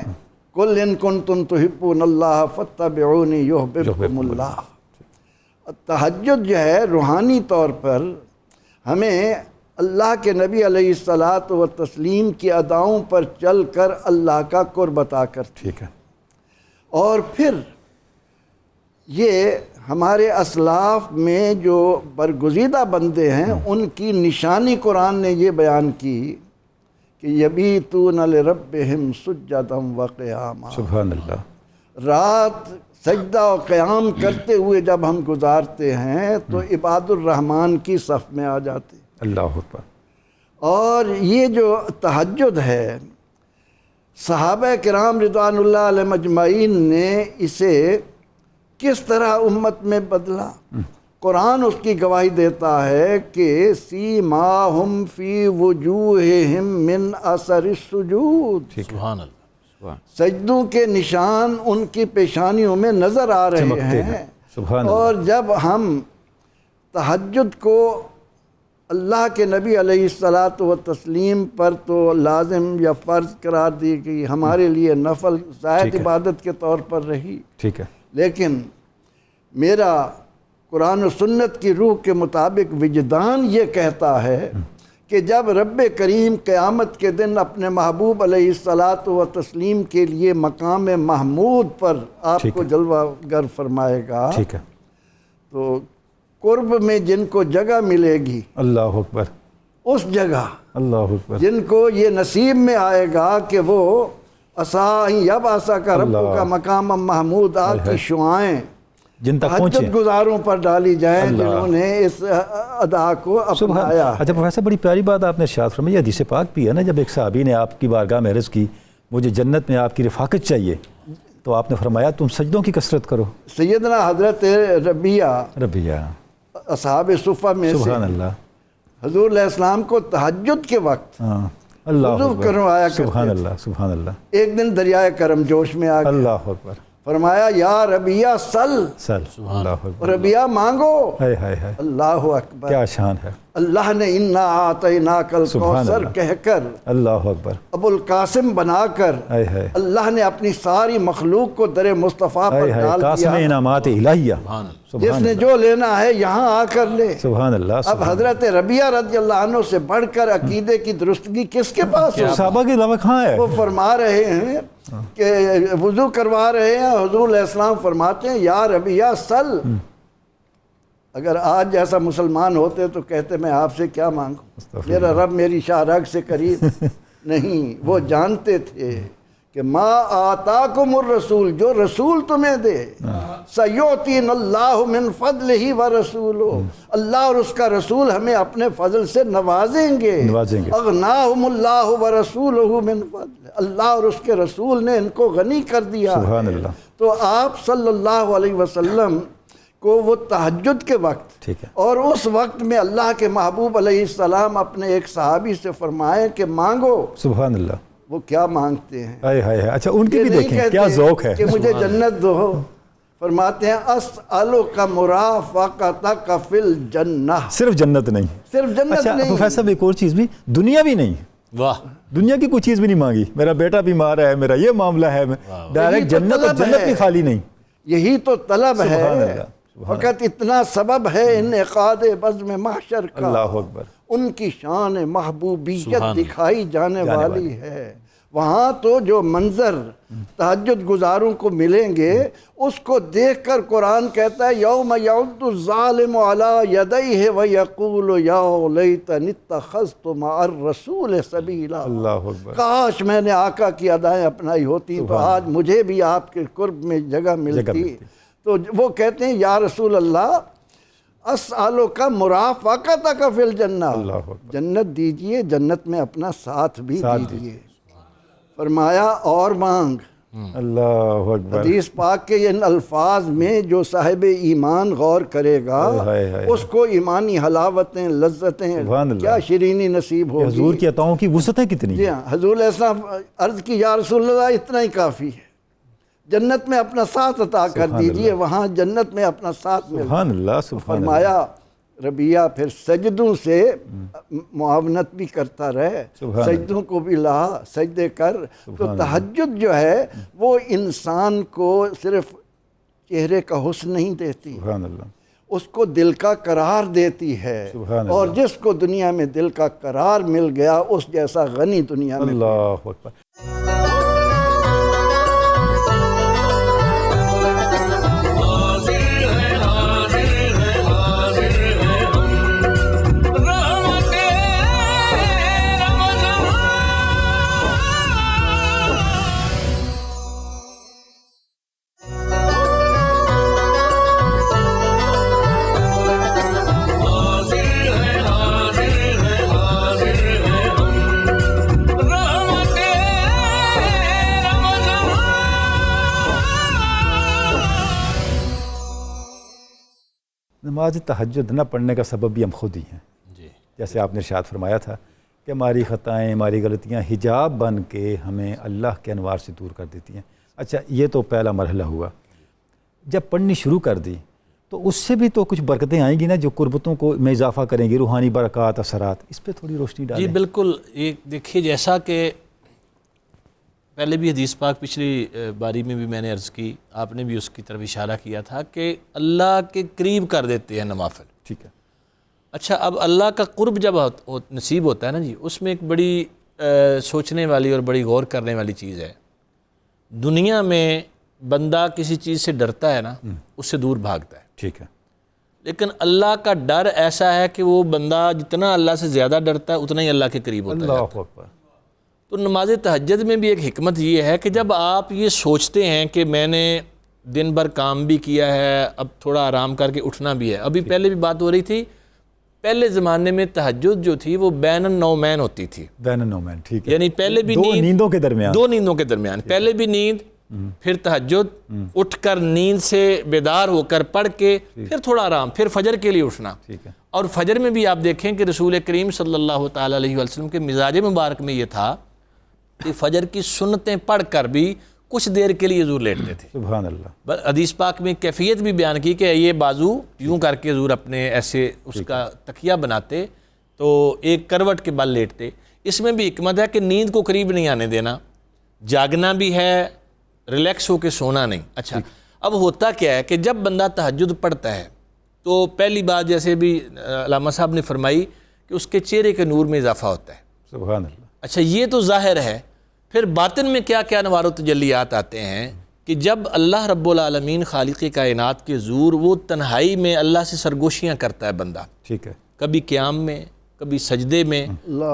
قل ان کنتم تحبون اللہ فاتبعونی یحببکم اللہ۔ تہجد جو ہے روحانی طور پر ہمیں اللہ کے نبی علیہ الصلاۃ والتسلیم کی اداؤں پر چل کر اللہ کا قرب عطا کرتی، ٹھیک ہے، اور پھر یہ ہمارے اسلاف میں جو برگزیدہ بندے ہیں ان کی نشانی قرآن نے یہ بیان کی کہ یبیتون لربہم سجدا وقیاما۔ سبحان اللہ۔ رات سجدہ و قیام کرتے ہوئے جب ہم گزارتے ہیں تو عباد الرحمن کی صف میں آ جاتے۔ اللہ اکبر۔ اور یہ جو تہجد ہے، صحابہ کرام رضوان اللہ علیہ مجمعین نے اسے کس طرح امت میں بدلا، قرآن اس کی گواہی دیتا ہے کہ سیماہم فی وجوہہم من اثر السجود۔ سبحان اللہ۔ سجدوں کے نشان ان کی پیشانیوں میں نظر آ رہے ہیں۔ سبحان اللہ۔ اور جب ہم تہجد کو اللہ کے نبی علیہ الصلاۃ و تسلیم پر تو لازم یا فرض قرار دی گئی، ہمارے لیے نفل زائد عبادت کے طور پر رہی۔ ٹھیک ہے، لیکن میرا قرآن و سنت کی روح کے مطابق وجدان یہ کہتا ہے کہ جب رب کریم قیامت کے دن اپنے محبوب علیہ الصلاۃ و تسلیم کے لیے مقام محمود پر آپ کو جلوہ گر فرمائے گا، ٹھیک ہے، تو قرب میں جن کو جگہ ملے گی، اللہ اکبر، اس جگہ اللہ اکبر، جن کو یہ نصیب میں آئے گا کہ وہ یب آسا کا رب کا مقام محمود آپ کی شعائیں جن تک پہنچے، تہجد گزاروں پر ڈالی جائیں جنہوں نے اس ادا کو اپنایا۔ اچھا پروفیسر، بڑی پیاری بات آپ نے ارشاد فرمائی، حدیث پاک بھی ہے نا، جب ایک صحابی نے آپ کی بارگاہ میں عرض کی مجھے جنت میں آپ کی رفاقت چاہیے، تو آپ نے فرمایا تم سجدوں کی کثرت کرو۔ سیدنا حضرت ربیہ اصحاب صفہ میں سے سبحان اللہ، حضور علیہ السلام کو تہجد کے وقت اللہ وضو اکبر، کروایا کرتے سبحان تھے۔ اللہ، سبحان اللہ، ایک دن دریائے کرم جوش میں آ گیا، اللہ اکبر، فرمایا یا ربیہ سل، اللہ اکبر، ربیہ مانگو، ہائے ہائے ہائے، اللہ اکبر۔ کیا شان ہے، اللہ نے انا اعطیناک الکوثر کہہ کر اللہ اکبر، ابو القاسم بنا کر ہائے ہائے، اللہ نے اپنی ساری مخلوق کو در مصطفیٰ پر ہائے ہائے، ڈال قاسم دیا، انعامات الہیہ، جس نے جو لینا ہے یہاں آ کر لے۔ سبحان اللہ، اب حضرت ربیہ رضی اللہ عنہ سے بڑھ کر عقیدے کی درستگی کس کے پاس ہے؟ صحابہ کے علاوہ کہاں ہے؟ وہ فرما رہے ہیں کہ وضو کروا رہے ہیں، حضور علیہ السلام فرماتے ہیں یا ربیہ سل۔ اگر آج جیسا مسلمان ہوتے تو کہتے میں آپ سے کیا مانگوں، میرا رب میری شاہ رگ سے قریب نہیں۔ وہ جانتے تھے کہ ما آتاکم الرسول، جو رسول تمہیں دے، سیؤتین اللہ من فضلہ ورسولہ، اللہ اور اس کا رسول ہمیں اپنے فضل سے نوازیں گے۔ اغناہم اللہ ورسولہ من فضلہ، اللہ اور اس کے رسول نے ان کو غنی کر دیا۔ سبحان اللہ۔ تو آپ صلی اللہ علیہ وسلم کو وہ تہجد کے وقت، ٹھیک ہے، اور اس وقت میں اللہ کے محبوب علیہ السلام اپنے ایک صحابی سے فرمائیں کہ مانگو، سبحان اللہ، وہ کیا مانگتے ہیں؟ ہائے ہائے، اچھا ان کی یہ بھی نہیں دیکھیں کہتے کیا ذوق ہے، کہ مجھے جنت دو، فرماتے ہیں اسألک مرافقتک فی الجنہ، صرف جنت نہیں، صرف جنت اچھا نہیں، پروفیسر صاحب ایک اور چیز بھی، دنیا بھی نہیں، واہ، دنیا کی کوئی چیز بھی نہیں مانگی، میرا بیٹا بیمار ہے، میرا یہ معاملہ ہے، ڈائریکٹ یہی تو جنت، اور طلب جنت ہے۔ بھی خالی نہیں۔ یہی تو طلب سبحان ہے، اللہ، فقط اتنا سبب ہے انعقاد بزم محشر کا، اللہ اکبر، ان کی شان محبوبیت دکھائی جانے والی ہے۔ وہاں تو جو منظر تہجد گزاروں کو ملیں گے اس کو دیکھ کر قرآن کہتا ہے یوم یعض الظالم علی یدیہ ویقول یا لیتنی اتخذت مع الرسول سبیلا، اللہ اکبر، کاش میں نے آقا کی ادائیں اپنائی ہوتی تو آج مجھے بھی آپ کے قرب میں جگہ ملتی۔ تو وہ کہتے ہیں یا رسول اللہ اسألک مرافقتک فی الجنہ، جنت دیجئے، جنت میں اپنا ساتھ بھی دیجئے۔ فرمایا اور مانگ۔ اللہ اکبر، حدیث پاک کے ان الفاظ میں جو صاحب ایمان غور کرے گا اس کو ایمانی حلاوتیں، لذتیں، کیا شیرینی نصیب ہوگی۔ حضور کی عطاؤں کی وسعتیں کتنی جی ہاں، حضور علیہ السلام عرض کی یا رسول اللہ اتنا ہی کافی ہے، جنت میں اپنا ساتھ عطا کر دیجئے، وہاں جنت میں اپنا ساتھ ملتا۔ سبحان اللہ، سبحان اللہ، فرمایا ربیہ پھر سجدوں سے معاونت بھی کرتا رہے، سجدوں کو بھی لا، سجدے کر۔ تو تہجد جو ہے وہ انسان کو صرف چہرے کا حسن نہیں دیتی، سبحان اللہ، اس کو دل کا قرار دیتی ہے، اور جس کو دنیا میں دل کا قرار مل گیا اس جیسا غنی دنیا میں۔ اللہ اکبر۔ نماز تہجد نہ پڑھنے کا سبب بھی ہم خود ہی ہیں، جیسے آپ نے ارشاد فرمایا تھا کہ ہماری خطائیں، ہماری غلطیاں حجاب بن کے ہمیں اللہ کے انوار سے دور کر دیتی ہیں۔ اچھا یہ تو پہلا مرحلہ ہوا، جب پڑھنی شروع کر دی تو اس سے بھی تو کچھ برکتیں آئیں گی نا جو قربتوں کو میں اضافہ کریں گی، روحانی برکات، اثرات، اس پہ تھوڑی روشنی ڈالیں۔ جی بالکل، یہ دیکھیے جیسا کہ پہلے بھی حدیث پاک پچھلی باری میں بھی میں نے عرض کی، آپ نے بھی اس کی طرف اشارہ کیا تھا کہ اللہ کے قریب کر دیتے ہیں نوافل۔ ٹھیک ہے۔ اچھا، اب اللہ کا قرب جب نصیب ہوتا ہے نا جی، اس میں ایک بڑی سوچنے والی اور بڑی غور کرنے والی چیز ہے۔ دنیا میں بندہ کسی چیز سے ڈرتا ہے نا، اس سے دور بھاگتا ہے، ٹھیک ہے، لیکن اللہ کا ڈر ایسا ہے کہ وہ بندہ جتنا اللہ سے زیادہ ڈرتا ہے اتنا ہی اللہ کے قریب ہوتا ہے۔ اللہ اکبر۔ تو نماز تہجد میں بھی ایک حکمت یہ ہے کہ جب آپ یہ سوچتے ہیں کہ میں نے دن بھر کام بھی کیا ہے، اب تھوڑا آرام کر کے اٹھنا بھی ہے، ابھی پہلے بھی بات ہو رہی تھی، پہلے زمانے میں تہجد جو تھی وہ بین النومین ہوتی تھی، بین النومین، ٹھیک ہے، یعنی پہلے بھی دو نیندوں کے درمیان، دو نیندوں کے درمیان، پہلے بھی نیند، پھر تہجد، اٹھ کر نیند سے بیدار ہو کر پڑھ کے پھر تھوڑا آرام، پھر فجر کے لیے اٹھنا۔ ٹھیک ہے، اور فجر میں بھی آپ دیکھیں کہ رسول کریم صلی اللہ تعالیٰ علیہ وسلم کے مزاج مبارک میں یہ تھا کہ فجر کی سنتیں پڑھ کر بھی کچھ دیر کے لیے حضور لیٹتے تھے۔ سبحان اللہ۔ حدیث پاک میں کیفیت بھی بیان کی کہ یہ بازو یوں کر کے حضور اپنے ایسے اس کا تکیہ بناتے تو ایک کروٹ کے بل لیٹتے۔ اس میں بھی حکمت ہے کہ نیند کو قریب نہیں آنے دینا، جاگنا بھی ہے، ریلیکس ہو کے سونا نہیں۔ اچھا، اب ہوتا کیا ہے کہ جب بندہ تہجد پڑھتا ہے تو پہلی بات جیسے بھی علامہ صاحب نے فرمائی کہ اس کے چہرے کے نور میں اضافہ ہوتا ہے۔ سبحان اللہ۔ اچھا، یہ تو ظاہر ہے، پھر باطن میں کیا کیا انوار و تجلیات آتے ہیں کہ جب اللہ رب العالمین خالق کائنات کے حضور وہ تنہائی میں اللہ سے سرگوشیاں کرتا ہے بندہ، ٹھیک ہے، کبھی قیام میں، کبھی سجدے میں،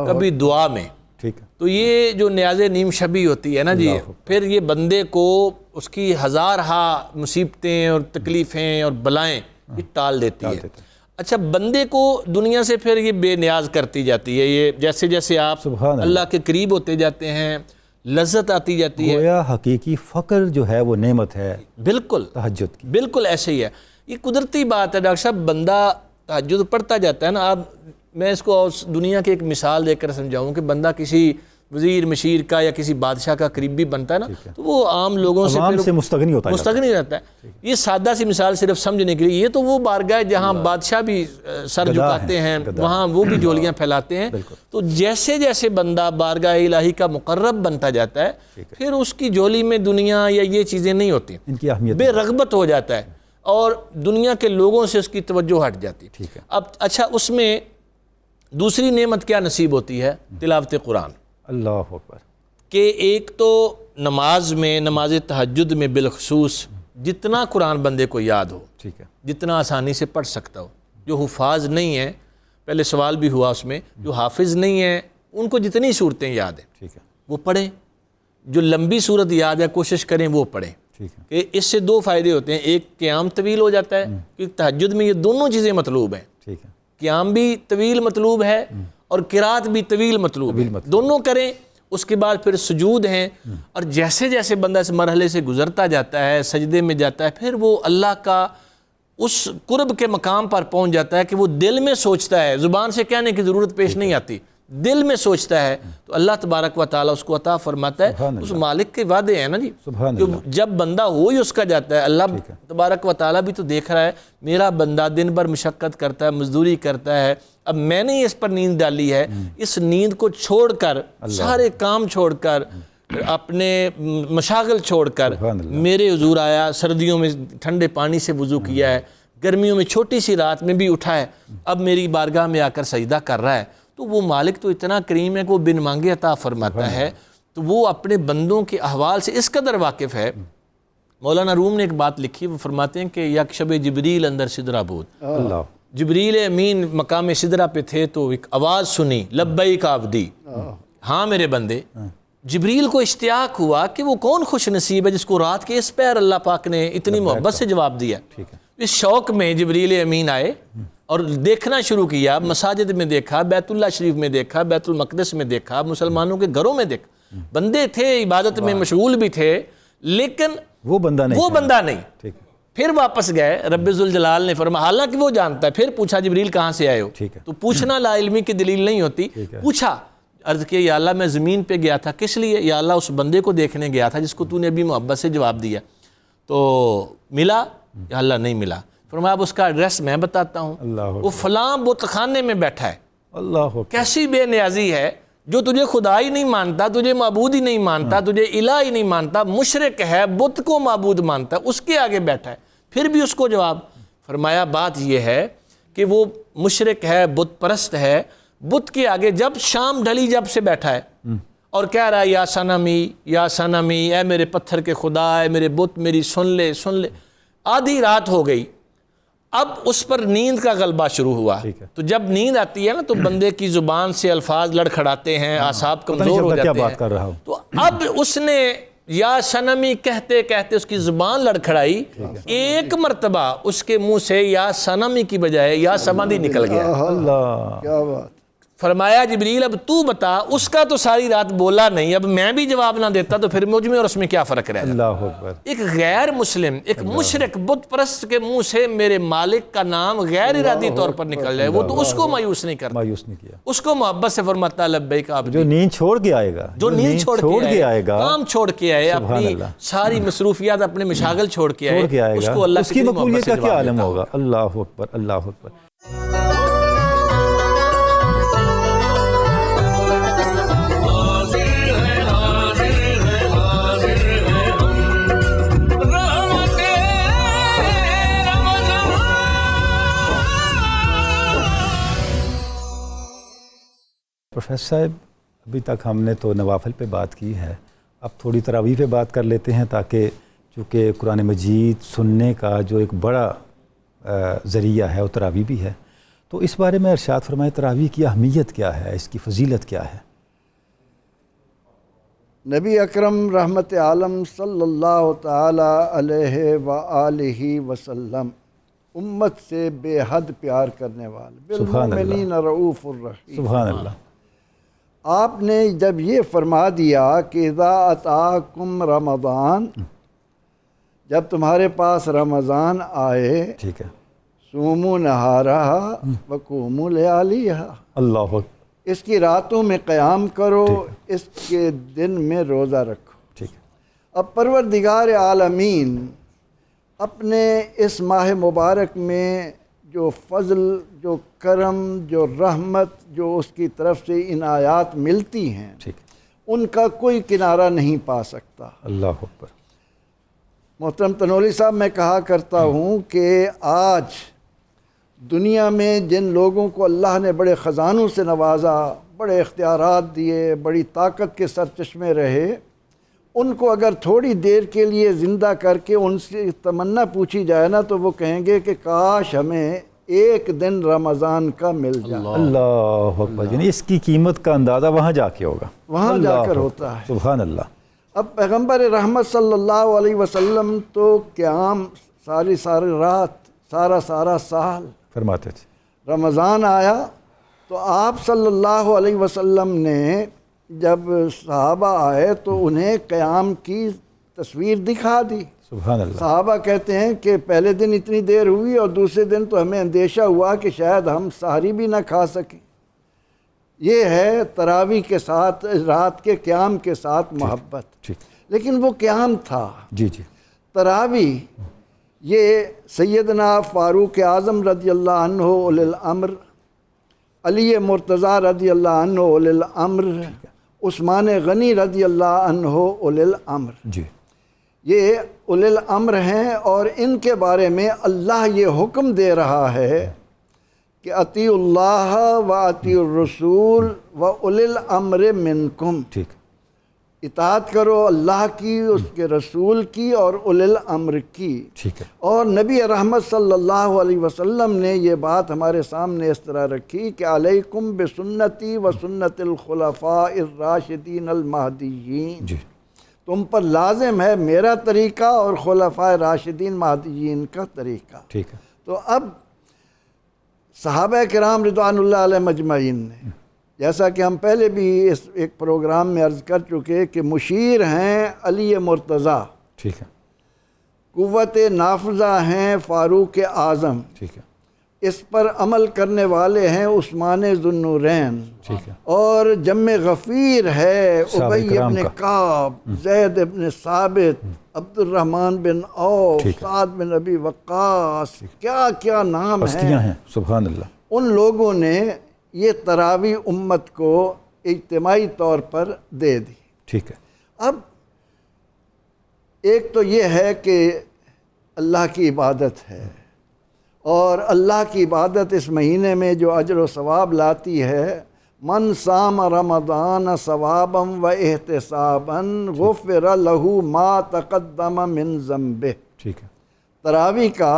کبھی دعا میں، ٹھیک ہے، تو یہ جو نیاز نیم شبی ہوتی ہے نا جی، پھر یہ بندے کو اس کی ہزارہا مصیبتیں اور تکلیفیں اور بلائیں یہ ٹال دیتی ہے۔ اچھا، بندے کو دنیا سے پھر یہ بے نیاز کرتی جاتی ہے، یہ جیسے جیسے آپ اللہ کے قریب ہوتے جاتے ہیں لذت آتی جاتی ہے، گویا حقیقی فقر جو ہے وہ نعمت ہے بالکل تہجد کی۔ بالکل ایسے ہی ہے، یہ قدرتی بات ہے ڈاکٹر صاحب۔ بندہ تہجد پڑھتا جاتا ہے نا، اب میں اس کو دنیا کی ایک مثال دے کر سمجھاؤں کہ بندہ کسی وزیر مشیر کا یا کسی بادشاہ کا قریبی بنتا ہے نا، تو وہ عام لوگوں سے مستغنی ہوتا رہتا ہے۔ یہ سادہ سی مثال صرف سمجھنے کے لیے، یہ تو وہ بارگاہ جہاں بادشاہ بھی سر جھکاتے ہیں، وہاں وہ بھی جولیاں پھیلاتے ہیں۔ تو جیسے جیسے بندہ بارگاہ الہی کا مقرب بنتا جاتا ہے، پھر اس کی جولی میں دنیا یا یہ چیزیں نہیں ہوتی، ان کی اہمیت بے رغبت ہو جاتا ہے اور دنیا کے لوگوں سے اس کی توجہ ہٹ جاتی ہے۔ اب اچھا، اس میں دوسری نعمت کیا نصیب ہوتی ہے؟ تلاوت قرآن۔ اللہ اکبر۔ کہ ایک تو نماز میں، نماز تہجد میں بالخصوص جتنا قرآن بندے کو یاد ہو، ٹھیک ہے، جتنا آسانی سے پڑھ سکتا ہو۔ جو حفاظ نہیں ہیں، پہلے سوال بھی ہوا اس میں، جو حافظ نہیں ہیں ان کو جتنی صورتیں یاد ہیں ٹھیک ہے، وہ پڑھیں، جو لمبی صورت یاد ہے کوشش کریں وہ پڑھیں۔ ٹھیک ہے، کہ اس سے دو فائدے ہوتے ہیں، ایک قیام طویل ہو جاتا ہے کیونکہ تہجد میں یہ دونوں چیزیں مطلوب ہیں، ٹھیک ہے، قیام بھی طویل مطلوب ہے اور قرات بھی طویل مطلوب ہے، دونوں کریں۔ اس کے بعد پھر سجود ہیں، اور جیسے جیسے بندہ اس مرحلے سے گزرتا جاتا ہے، سجدے میں جاتا ہے، پھر وہ اللہ کا اس قرب کے مقام پر پہنچ جاتا ہے کہ وہ دل میں سوچتا ہے، زبان سے کہنے کی ضرورت پیش نہیں آتی، دل میں سوچتا ہے تو اللہ تبارک و تعالیٰ اس کو عطا فرماتا ہے۔ اس مالک کے وعدے ہیں نا جی، کہ جب بندہ ہو ہی اس کا جاتا ہے، اللہ تبارک و تعالیٰ بھی تو دیکھ رہا ہے میرا بندہ دن بھر مشقت کرتا ہے، مزدوری کرتا ہے، اب میں نے اس پر نیند ڈالی ہے، اس نیند کو چھوڑ کر، سارے کام چھوڑ کر، اپنے مشاغل چھوڑ کر میرے حضور آیا، سردیوں میں ٹھنڈے پانی سے وضو کیا ہے، گرمیوں میں چھوٹی سی رات میں بھی اٹھا ہے، اب میری بارگاہ میں آ کر سجدہ کر رہا ہے، تو وہ مالک تو اتنا کریم ہے کہ وہ بن مانگے عطا فرماتا ہے۔ تو وہ اپنے بندوں کے احوال سے اس قدر واقف ہے۔ مولانا روم نے ایک بات لکھی، وہ فرماتے ہیں کہ یک شب جبریل اندر سدرہ بود، اللہ، جبریل امین مقام سدرہ پہ تھے تو ایک آواز سنی، لبیک عبدی، ہاں میرے بندے۔ جبریل کو اشتیاق ہوا کہ وہ کون خوش نصیب ہے جس کو رات کے اس پیر اللہ پاک نے اتنی محبت سے جواب دیا۔ اس شوق میں جبریل امین آئے اور دیکھنا شروع کیا، مساجد میں دیکھا، بیت اللہ شریف میں دیکھا، بیت المقدس میں دیکھا، مسلمانوں کے گھروں میں دیکھا، بندے تھے، عبادت میں مشغول بھی تھے، لیکن وہ بندہ نہیں۔ پھر واپس گئے، رب ذوالجلال نے فرمایا، حالانکہ وہ جانتا ہے، پھر پوچھا جبریل کہاں سے آئے ہو؟ تو پوچھنا لا علمی کی دلیل نہیں ہوتی، پوچھا، عرض کیا یا اللہ میں زمین پہ گیا تھا، کس لیے؟ یا اللہ اس بندے کو دیکھنے گیا تھا جس کو تو نے ابھی محبت سے جواب دیا، تو ملا؟ یا اللہ نہیں ملا۔ فرمایا اب اس کا ایڈریس میں بتاتا ہوں، اللہ وہ فلاں بت خانے میں بیٹھا ہے۔ اللہ اکبر، کیسی بے نیازی ہے، جو تجھے خدا ہی نہیں مانتا، تجھے معبود ہی نہیں مانتا، تجھے الہ ہی نہیں مانتا، مشرک ہے، بت کو معبود مانتا ہے، اس کے آگے بیٹھا ہے، پھر بھی اس کو جواب۔ فرمایا بات یہ ہے کہ وہ مشرک ہے، بت پرست ہے، بت کے آگے جب شام ڈھلی جب سے بیٹھا ہے اور کہہ رہا ہے یا صنمی یا صنمی، اے میرے پتھر کے خدا، اے میرے بت میری سن لے سن لے۔ آدھی رات ہو گئی، اب اس پر نیند کا غلبہ شروع ہوا۔ تو جب نیند آتی ہے نا تو بندے کی زبان سے الفاظ لڑکھڑاتے ہیں، اعصاب کمزور ہو جاتے ہیں۔ تو اب اس نے یا صنمی کہتے کہتے اس کی زبان لڑکھڑائی، ایک مرتبہ اس کے منہ سے یا صنمی کی بجائے یا سمندی نکل گیا۔ اللہ، کیا بات! فرمایا جبریل اب تو بتا، اس کا تو ساری رات بولا نہیں، اب میں بھی جواب نہ دیتا تو پھر مجھ میں اور اس میں کیا فرق رہ جاتا؟ اللہ اکبر، ایک غیر مسلم، ایک مشرک بت پرست کے منہ سے میرے مالک کا نام غیر ارادی طور پر نکل جائے، وہ تو اس کو مایوس نہیں کرتا، مایوس نہیں کیا، اس کو محبت سے فرماتا لبیک عبدی، جو نیند چھوڑ کے آئے گا، جو نیند چھوڑ کے آئے گا، کام چھوڑ کے آئے، اپنی اللہ، ساری مصروفیات، اپنے مشاغل چھوڑ کے آئے گا، اس کو اللہ اس کی کتنی محبت مقبولیت سے کا کیا جواب عالم دیتا ہوگا۔ اللہ اکبر، اللہ اکبر۔ پروفیسر صاحب، ابھی تک ہم نے تو نوافل پہ بات کی ہے، اب تھوڑی تراویح پہ بات کر لیتے ہیں، تاکہ چونکہ قرآن مجید سننے کا جو ایک بڑا ذریعہ ہے وہ تراویح بھی ہے، تو اس بارے میں ارشاد فرمائے تراویح کی اہمیت کیا ہے، اس کی فضیلت کیا ہے؟ نبی اکرم رحمت عالم صلی اللہ تعالی علیہ وآلہ وسلم امت سے بے حد پیار کرنے والے، سبحان اللہ، بالمؤمنین رؤوف الرحیم۔ سبحان اللہ، آپ نے جب یہ فرما دیا کہ اذا اتاکم رمضان، جب تمہارے پاس رمضان آئے، ٹھیک ہے، صوموا نہارہا وقوموا لیالیہا، اللہ اکبر، اس کی راتوں میں قیام کرو، اس کے دن میں روزہ رکھو۔ ٹھیک ہے، اب پروردگار عالمین اپنے اس ماہ مبارک میں جو فضل، جو کرم، جو رحمت، جو اس کی طرف سے عنایات ملتی ہیں، ٹھیک، ان کا کوئی کنارہ نہیں پا سکتا۔ اللہ اکبر، محترم تنولی صاحب، میں کہا کرتا ہوں کہ آج دنیا میں جن لوگوں کو اللہ نے بڑے خزانوں سے نوازا، بڑے اختیارات دیے، بڑی طاقت کے سرچشمے رہے، ان کو اگر تھوڑی دیر کے لیے زندہ کر کے ان سے تمنا پوچھی جائے نا تو وہ کہیں گے کہ کاش ہمیں ایک دن رمضان کا مل جائے۔ اللہ اکبر، یعنی اس کی قیمت کا اندازہ وہاں جا کے ہوگا، وہاں جا کر ہوتا ہے۔ سبحان اللہ۔ اب پیغمبر رحمت صلی اللہ علیہ وسلم تو قیام ساری رات، سارا سال فرماتے تھے، رمضان آیا تو آپ صلی اللہ علیہ وسلم نے جب صحابہ آئے تو انہیں قیام کی تصویر دکھا دی۔ سبحان اللہ، صحابہ کہتے ہیں کہ پہلے دن اتنی دیر ہوئی اور دوسرے دن تو ہمیں اندیشہ ہوا کہ شاید ہم سحری بھی نہ کھا سکیں۔ یہ ہے تراویح کے ساتھ، رات کے قیام کے ساتھ محبت۔ ٹھیک، لیکن وہ قیام تھا، جی جی، تراویح یہ سیدنا فاروق اعظم رضی اللہ عنہ اولی الامر، علی مرتضیٰ رضی اللہ عنہ اولی الامر، عثمان غنی رضی اللہ عنہ اولی الامر، جی، یہ اولی الامر ہیں، اور ان کے بارے میں اللہ یہ حکم دے رہا ہے کہ اطیعوا اللہ و اطیعوا الرسول و اولی الامر منکم، ٹھیک، اطاعت کرو اللہ کی، اس کے رسول کی اور اولی الامر کی۔ ٹھیک ہے، اور نبی رحمت صلی اللہ علیہ وسلم نے یہ بات ہمارے سامنے اس طرح رکھی کہ علیکم بسنتی و سنت الخلفاء الراشدین المہدیین، جی، تم پر لازم ہے میرا طریقہ اور خلفاء راشدین مہدیین کا طریقہ۔ ٹھیک ہے، تو اب صحابہ کرام رضوان اللہ علیہ مجمعین نے، جیسا کہ ہم پہلے بھی اس ایک پروگرام میں عرض کر چکے کہ مشیر ہیں علی مرتضیٰ، ٹھیک ہے، قوت نافذہ ہیں فاروق اعظم، ٹھیک ہے، اس پر عمل کرنے والے ہیں عثمان ذو النورین، ٹھیک ہے، اور جم غفیر ہے صحابہ ابی کرام ابن کا۔ کعب، زید ابن ثابت، عبد الرحمن بن عوف، ٹھیک ہے۔ سعد بن ابی وقاص، کیا کیا نام ہستیاں ہیں، سبحان اللہ۔ ان لوگوں نے یہ تراویح امت کو اجتماعی طور پر دے دی۔ ٹھیک ہے۔ اب ایک تو یہ ہے کہ اللہ کی عبادت ہے، اور اللہ کی عبادت اس مہینے میں جو اجر و ثواب لاتی ہے، من صام رمضان ثوابا و احتسابا غفر له ما تقدم من ذنبه۔ ٹھیک ہے۔ تراویح کا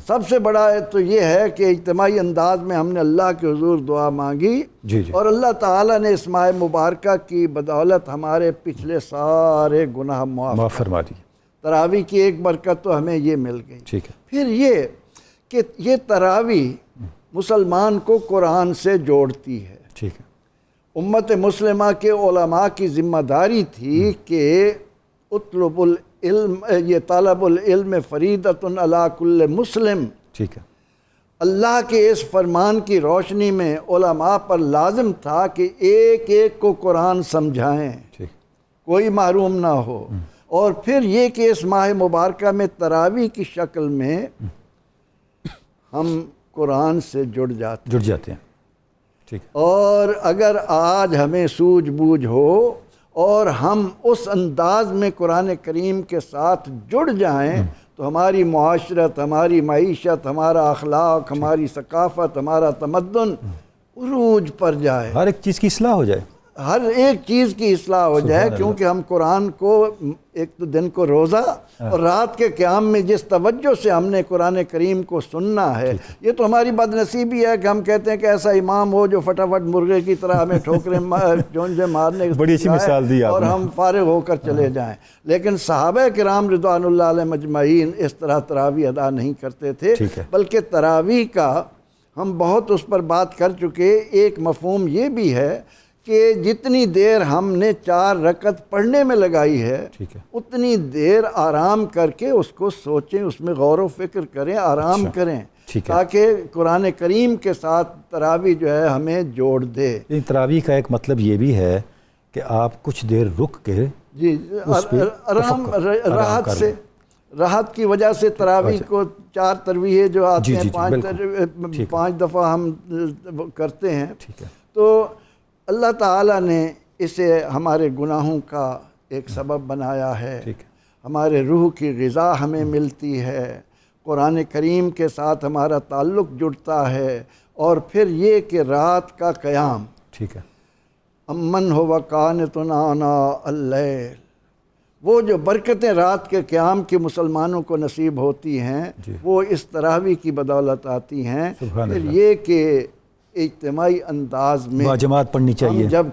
سب سے بڑا تو یہ ہے کہ اجتماعی انداز میں ہم نے اللہ کے حضور دعا مانگی، جی جی، اور اللہ تعالیٰ نے اس ماہ مبارکہ کی بدولت ہمارے پچھلے سارے گناہ معاف۔ فرما دی۔ تراویح کی ایک برکت تو ہمیں یہ مل گئی۔ ٹھیک ہے۔ پھر یہ کہ یہ تراویح مسلمان کو قرآن سے جوڑتی ہے۔ ٹھیک ہے۔ امت مسلمہ کے علماء کی ذمہ داری تھی کہ اطلب العلم، یہ طلب العلم فریضۃ علی کل مسلم، ٹھیک ہے۔ اللہ کے اس فرمان کی روشنی میں علماء پر لازم تھا کہ ایک ایک کو قرآن سمجھائیں، ٹھیک، کوئی محروم نہ ہو۔ اور پھر یہ کہ اس ماہ مبارکہ میں تراویح کی شکل میں ہم قرآن سے جڑ جاتے ہیں۔ ٹھیک ہے۔ اور اگر آج ہمیں سوجھ بوجھ ہو اور ہم اس انداز میں قرآن کریم کے ساتھ جڑ جائیں تو ہماری معاشرت، ہماری معیشت، ہمارا اخلاق، ہماری ثقافت، ہمارا تمدن عروج پر جائے، ہر ایک چیز کی اصلاح ہو جائے، ہر ایک چیز کی اصلاح ہو جائے، کیونکہ ہم قرآن کو ایک تو دن کو روزہ اور رات کے قیام میں جس توجہ سے ہم نے قرآن کریم کو سننا ہے، یہ تو ہماری بد نصیبی ہے کہ ہم کہتے ہیں کہ ایسا امام ہو جو فٹافٹ مرغے کی طرح ہمیں ٹھوکریں جونجے مارنے بڑی اچھی مثال دی آپ اور نے۔ ہم فارغ ہو کر چلے جائیں۔ لیکن صحابہ کرام رضوان اللہ علیہ مجمعین اس طرح تراویح ادا نہیں کرتے تھے، بلکہ تراویح کا ہم بہت اس پر بات کر چکے۔ ایک مفہوم یہ بھی ہے کہ جتنی دیر ہم نے 4 رکعت پڑھنے میں لگائی ہے، اتنی دیر آرام کر کے اس کو سوچیں، اس میں غور و فکر کریں، آرام کریں، تاکہ قرآن کریم کے ساتھ تراویح جو ہے ہمیں جوڑ دے۔ تراویح کا ایک مطلب یہ بھی ہے کہ آپ کچھ دیر رک کے جی، آرام، راحت کی وجہ سے تراویح کو 4 ترویحیں جو آتے ہیں، 5 دفعہ ہم کرتے ہیں، تو اللہ تعالیٰ نے اسے ہمارے گناہوں کا ایک سبب بنایا ہے، ہمارے روح کی غذا ہمیں ملتی ہے، قرآن کریم کے ساتھ ہمارا تعلق جڑتا ہے، اور پھر یہ کہ رات کا قیام، ٹھیک ہے، امن ہو وقانت آناء اللیل، وہ جو برکتیں رات کے قیام کے مسلمانوں کو نصیب ہوتی ہیں وہ اس تراویح کی بدولت آتی ہیں۔ پھر یہ کہ اجتماعی انداز میں جماعت پڑھنی چاہیے، ہم جب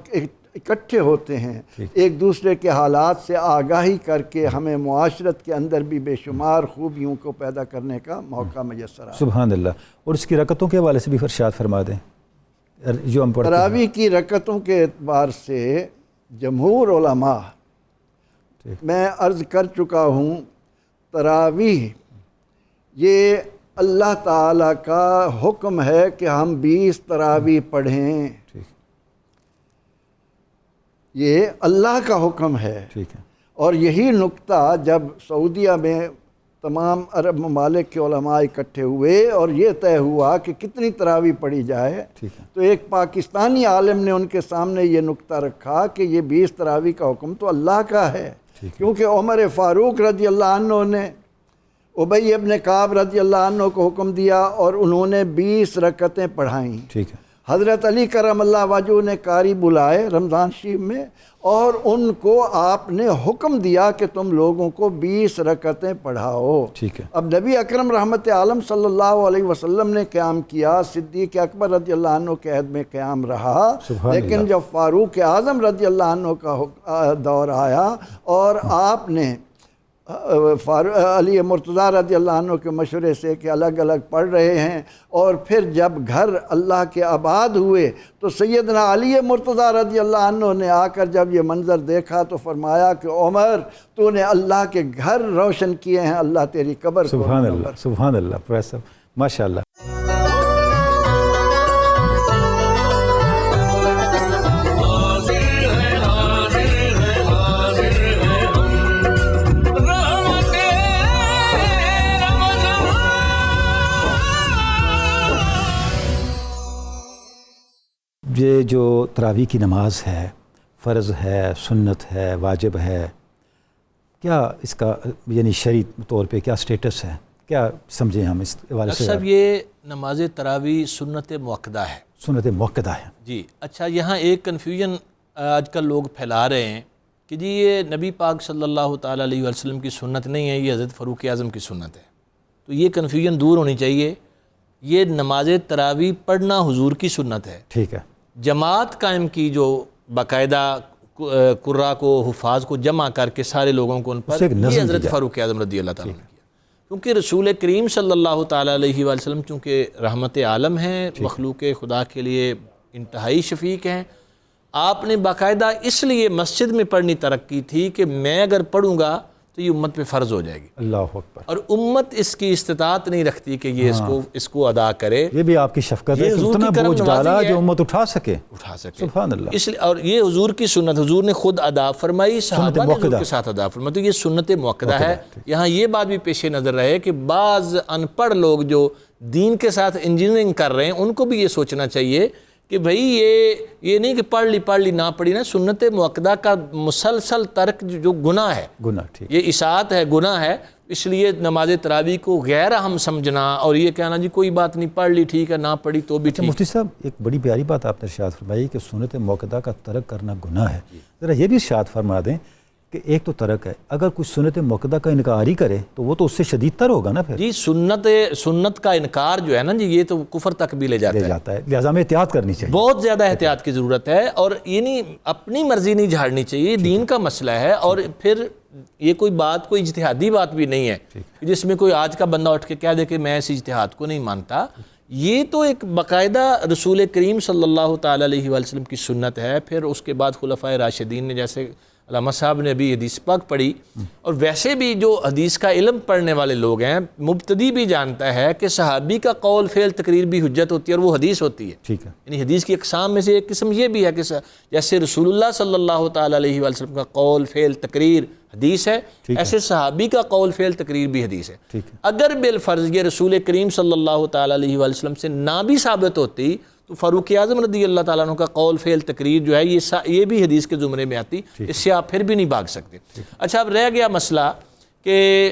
اکٹھے ہوتے ہیں، ایک دوسرے کے حالات سے آگاہی کر کے ہمیں معاشرت کے اندر بھی بے شمار خوبیوں کو پیدا کرنے کا موقع میسر آتا ہے۔ سبحان اللہ۔ اور اس کی رکعتوں کے حوالے سے بھی ارشاد فرما دیں جو ہم پڑھتے ہیں۔ تراویح کی رکعتوں کے اعتبار سے جمہور علماء، میں عرض کر چکا ہوں، تراویح یہ اللہ تعالیٰ کا حکم ہے کہ ہم 20 تراویح پڑھیں، یہ اللہ کا حکم ہے۔ اور یہی نقطہ جب سعودیہ میں تمام عرب ممالک کے علماء اکٹھے ہوئے اور یہ طے ہوا کہ کتنی تراویح پڑھی جائے، تو ایک پاکستانی عالم نے ان کے سامنے یہ نقطہ رکھا کہ یہ 20 تراویح کا حکم تو اللہ کا ہے، کیونکہ عمر فاروق رضی اللہ عنہ نے ابی ابن کعب رضی اللہ عنہ کو حکم دیا اور انہوں نے 20 رکعتیں پڑھائیں۔ حضرت علی کرم اللہ وجہہ نے قاری بلائے رمضان شریف میں اور ان کو آپ نے حکم دیا کہ تم لوگوں کو 20 رکعتیں پڑھاؤ۔ اب نبی اکرم رحمت عالم صلی اللہ علیہ وسلم نے قیام کیا، صدیق اکبر رضی اللہ عنہ کے عہد میں قیام رہا، لیکن جب فاروق اعظم رضی اللہ عنہ کا دور آیا اور آپ نے علی مرتضیٰ رضی اللہ عنہ کے مشورے سے کہ الگ الگ پڑھ رہے ہیں، اور پھر جب گھر اللہ کے آباد ہوئے تو سیدنا علی مرتضیٰ رضی اللہ عنہ نے آ کر جب یہ منظر دیکھا تو فرمایا کہ عمر تو نے اللہ کے گھر روشن کیے ہیں، اللہ تیری قبر کو سبحان اللہ، سبحان اللہ، پروفیسر ماشاء اللہ۔ حاضر ہے یہ جو تراویح کی نماز ہے، فرض ہے، سنت ہے، واجب ہے، کیا اس کا یعنی شرعی طور پہ کیا سٹیٹس ہے؟ کیا سمجھیں ہم اس حوالے سے؟ صاحب یہ نماز تراویح سنت موقدہ ہے. سنت موقدہ ہے. جی اچھا، یہاں ایک کنفیوژن آج کل لوگ پھیلا رہے ہیں کہ جی یہ نبی پاک صلی اللہ تعالیٰ علیہ وسلم کی سنت نہیں ہے، یہ حضرت فاروق اعظم کی سنت ہے. تو یہ کنفیوژن دور ہونی چاہیے. یہ نماز تراویح پڑھنا حضور کی سنت ہے. ٹھیک ہے. جماعت قائم کی جو باقاعدہ قراء کو، حفاظ کو جمع کر کے سارے لوگوں کو ان پر، یہ حضرت فاروق اعظم رضی اللہ تعالیٰ نے کیا. کیونکہ رسول کریم صلی اللہ تعالیٰ علیہ وسلم چونکہ رحمت عالم ہیں، مخلوق خدا کے لیے انتہائی شفیق ہیں، آپ نے باقاعدہ اس لیے مسجد میں پڑھنی ترک کی تھی کہ میں اگر پڑھوں گا تو یہ امت پہ فرض ہو جائے گی. اللہ اکبر. اور امت اس کی استطاعت نہیں رکھتی کہ یہ اس کو ادا کرے. یہ بھی آپ کی شفقت ہے کہ اتنا بوجھ ڈالا جو امت اٹھا سکے. سبحان اللہ. اس لیے، اور یہ حضور کی سنت، حضور نے خود ادا فرمائی، صحابہ نے حضور کے ساتھ ادا فرمائی. تو یہ سنت موقدہ ہے. یہاں یہ بات بھی پیش نظر رہے کہ بعض ان پڑھ لوگ جو دین کے ساتھ انجینئرنگ کر رہے ہیں ان کو بھی یہ سوچنا چاہیے کہ بھئی یہ نہیں کہ پڑھ لی نہ پڑھی نا. سنت موقدہ کا مسلسل ترک جو گناہ ہے، یہ اطاعت ہے، گناہ ہے. اس لیے نماز تراویح کو غیر اہم سمجھنا اور یہ کہنا جی کوئی بات نہیں، پڑھ لی ٹھیک ہے، نہ پڑھی تو بھی ٹھیک. مفتی صاحب ایک بڑی پیاری بات آپ نے ارشاد فرمائی کہ سنت موقدہ کا ترک کرنا گناہ ہے. ذرا یہ بھی ارشاد فرما دیں کہ ایک تو ترک ہے، اگر کچھ سنت موقدہ کا انکار ہی کرے تو وہ تو اس سے شدید تر ہوگا نا پھر. جی سنت کا انکار جو ہے نا جی، یہ تو کفر تک بھی لے جاتا ہے. لہٰذا ہمیں احتیاط کرنی چاہیے، بہت زیادہ احتیاط کی ضرورت ہے. اور یہ نہیں اپنی مرضی نہیں جھاڑنی چاہیے، دین کا مسئلہ ہے. اور پھر یہ کوئی اجتہادی بات بھی نہیں ہے جس میں کوئی آج کا بندہ اٹھ کے کہہ دے کہ میں اس اجتہاد کو نہیں مانتا. یہ تو ایک باقاعدہ رسول کریم صلی اللہ تعالیٰ علیہ وسلم کی سنت ہے. پھر اس کے بعد خلفائے راشدین نے، جیسے علامہ صاحب نے بھی حدیث پاک پڑھی، اور ویسے بھی جو حدیث کا علم پڑھنے والے لوگ ہیں، مبتدی بھی جانتا ہے کہ صحابی کا قول فعل تقریر بھی حجت ہوتی ہے اور وہ حدیث ہوتی ہے. ٹھیک ہے. یعنی حدیث کی اقسام میں سے ایک قسم یہ بھی ہے کہ جیسے رسول اللہ صلی اللہ تعالیٰ علیہ وسلم کا قول فعل تقریر حدیث ہے، ایسے صحابی کا قول فعل تقریر بھی حدیث ہے. اگر بالفرض یہ رسول کریم صلی اللہ تعالیٰ علیہ وسلم سے نہ بھی ثابت ہوتی تو فاروق اعظم رضی اللہ تعالیٰ عنہ کا قول فعل تقریر جو ہے یہ بھی حدیث کے زمرے میں آتی. اس سے آپ پھر بھی نہیں بھاگ سکتے. اچھا، اب رہ گیا مسئلہ کہ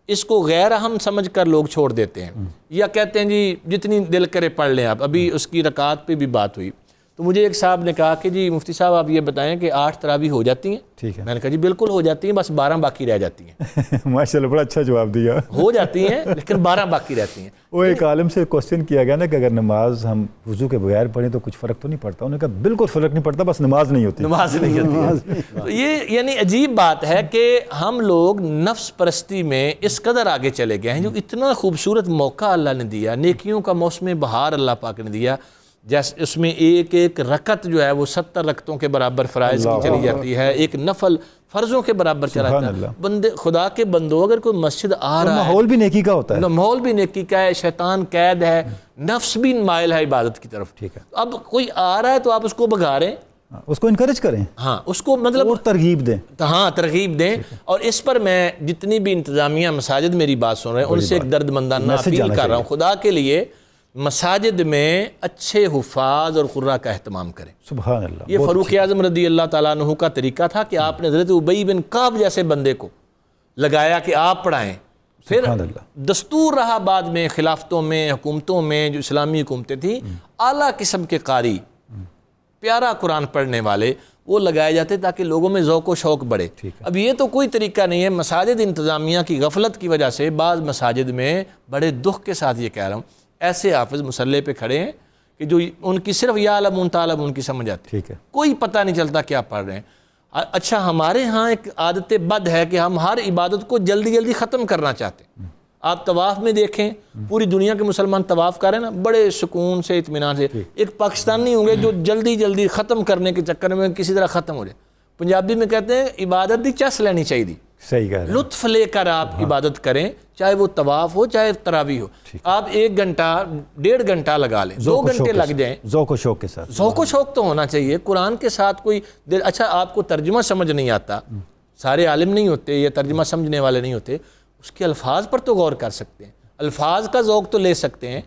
اس کو غیر اہم سمجھ کر لوگ چھوڑ دیتے ہیں یا کہتے ہیں جی جتنی دل کرے پڑھ لیں آپ. ابھی اس کی رکعت پہ بھی بات ہوئی تو مجھے ایک صاحب نے کہا کہ جی مفتی صاحب آپ یہ بتائیں کہ 8 تراویح ہو جاتی ہیں؟ ٹھیک ہے. میں نے کہا جی بالکل ہو جاتی ہیں، بس 12 باقی رہ جاتی ہیں. ماشاءاللہ بڑا اچھا جواب دیا. ہو جاتی ہیں لیکن 12 باقی رہتی ہیں. وہ ایک عالم سے کوسچن کیا گیا نا کہ اگر نماز ہم وضو کے بغیر پڑھیں تو کچھ فرق تو نہیں پڑتا. انہوں نے کہا بالکل فرق نہیں پڑتا، بس نماز نہیں ہوتی. نماز نہیں ہوتی. تو یہ یعنی عجیب بات ہے کہ ہم لوگ نفس پرستی میں اس قدر آگے چلے گئے ہیں. جو اتنا خوبصورت موقع اللہ نے دیا، نیکیوں کا موسم بہار اللہ پاک نے دیا، جیسے اس میں ایک ایک رکعت جو ہے وہ 70 رکعتوں کے برابر فرائض کی چلی جاتی ہے، ایک نفل فرضوں کے برابر چلا جاتا ہے. بندے خدا کے بندوں، اگر کوئی مسجد آ رہا ہے، ماحول بھی نیکی کا ہوتا ہے، ماحول بھی نیکی کا ہے، شیطان قید ہے، نفس بھی مائل ہے عبادت کی طرف. ٹھیک ہے. اب کوئی آ رہا ہے تو آپ اس کو بھگا رہے ہیں، اس کو انکریج کریں، ہاں اس کو مطلب اور ترغیب دیں. ہاں ترغیب دیں. اور اس پر میں جتنی بھی انتظامیہ مساجد میری بات سن رہے ہیں ان سے ایک درد مندانہ اپیل کر رہا ہوں، خدا کے لیے مساجد میں اچھے حفاظ اور قراء کا اہتمام کریں. سبحان اللہ. یہ فاروق اعظم رضی اللہ تعالیٰ عنہ کا طریقہ تھا کہ آپ نے حضرت ابی بن کعب جیسے بندے کو لگایا کہ آپ پڑھائیں. پھر دستور رہا بعد میں خلافتوں میں، حکومتوں میں، جو اسلامی حکومتیں تھیں، اعلیٰ قسم کے قاری، پیارا قرآن پڑھنے والے وہ لگائے جاتے تاکہ لوگوں میں ذوق و شوق بڑھے. اب یہ تو کوئی طریقہ نہیں ہے. مساجد انتظامیہ کی غفلت کی وجہ سے بعض مساجد میں بڑے دکھ کے ساتھ یہ کہہ رہا ہوں، ایسے حافظ مسلح پہ کھڑے ہیں کہ جو ان کی صرف یا علمون تعلم ان کی سمجھ آتی ہے، کوئی پتہ نہیں چلتا کیا پڑھ رہے ہیں. اچھا، ہمارے ہاں ایک عادت بد ہے کہ ہم ہر عبادت کو جلدی جلدی ختم کرنا چاہتے ہیں. آپ طواف میں دیکھیں، پوری دنیا کے مسلمان طواف کر رہے ہیں نا بڑے سکون سے، اطمینان سے. ایک پاکستانی ہوں گے جو جلدی جلدی ختم کرنے کے چکر میں کسی طرح ختم ہو جائے. پنجابی میں کہتے ہیں عبادت دی چس لینی چاہیے، صحیح کہہ رہے ہیں، لطف لے کر آپ عبادت کریں، چاہے وہ طواف ہو چاہے تراویح ہو. آپ 1 گھنٹہ 1.5 گھنٹہ لگا لیں، 2 گھنٹے لگ جائیں، ذوق و شوق کے ساتھ. ذوق و شوق تو ہونا چاہیے قرآن کے ساتھ. کوئی دل اچھا آپ کو ترجمہ سمجھ نہیں آتا، سارے عالم نہیں ہوتے یا ترجمہ سمجھنے والے نہیں ہوتے، اس کے الفاظ پر تو غور کر سکتے ہیں، الفاظ کا ذوق تو لے سکتے ہیں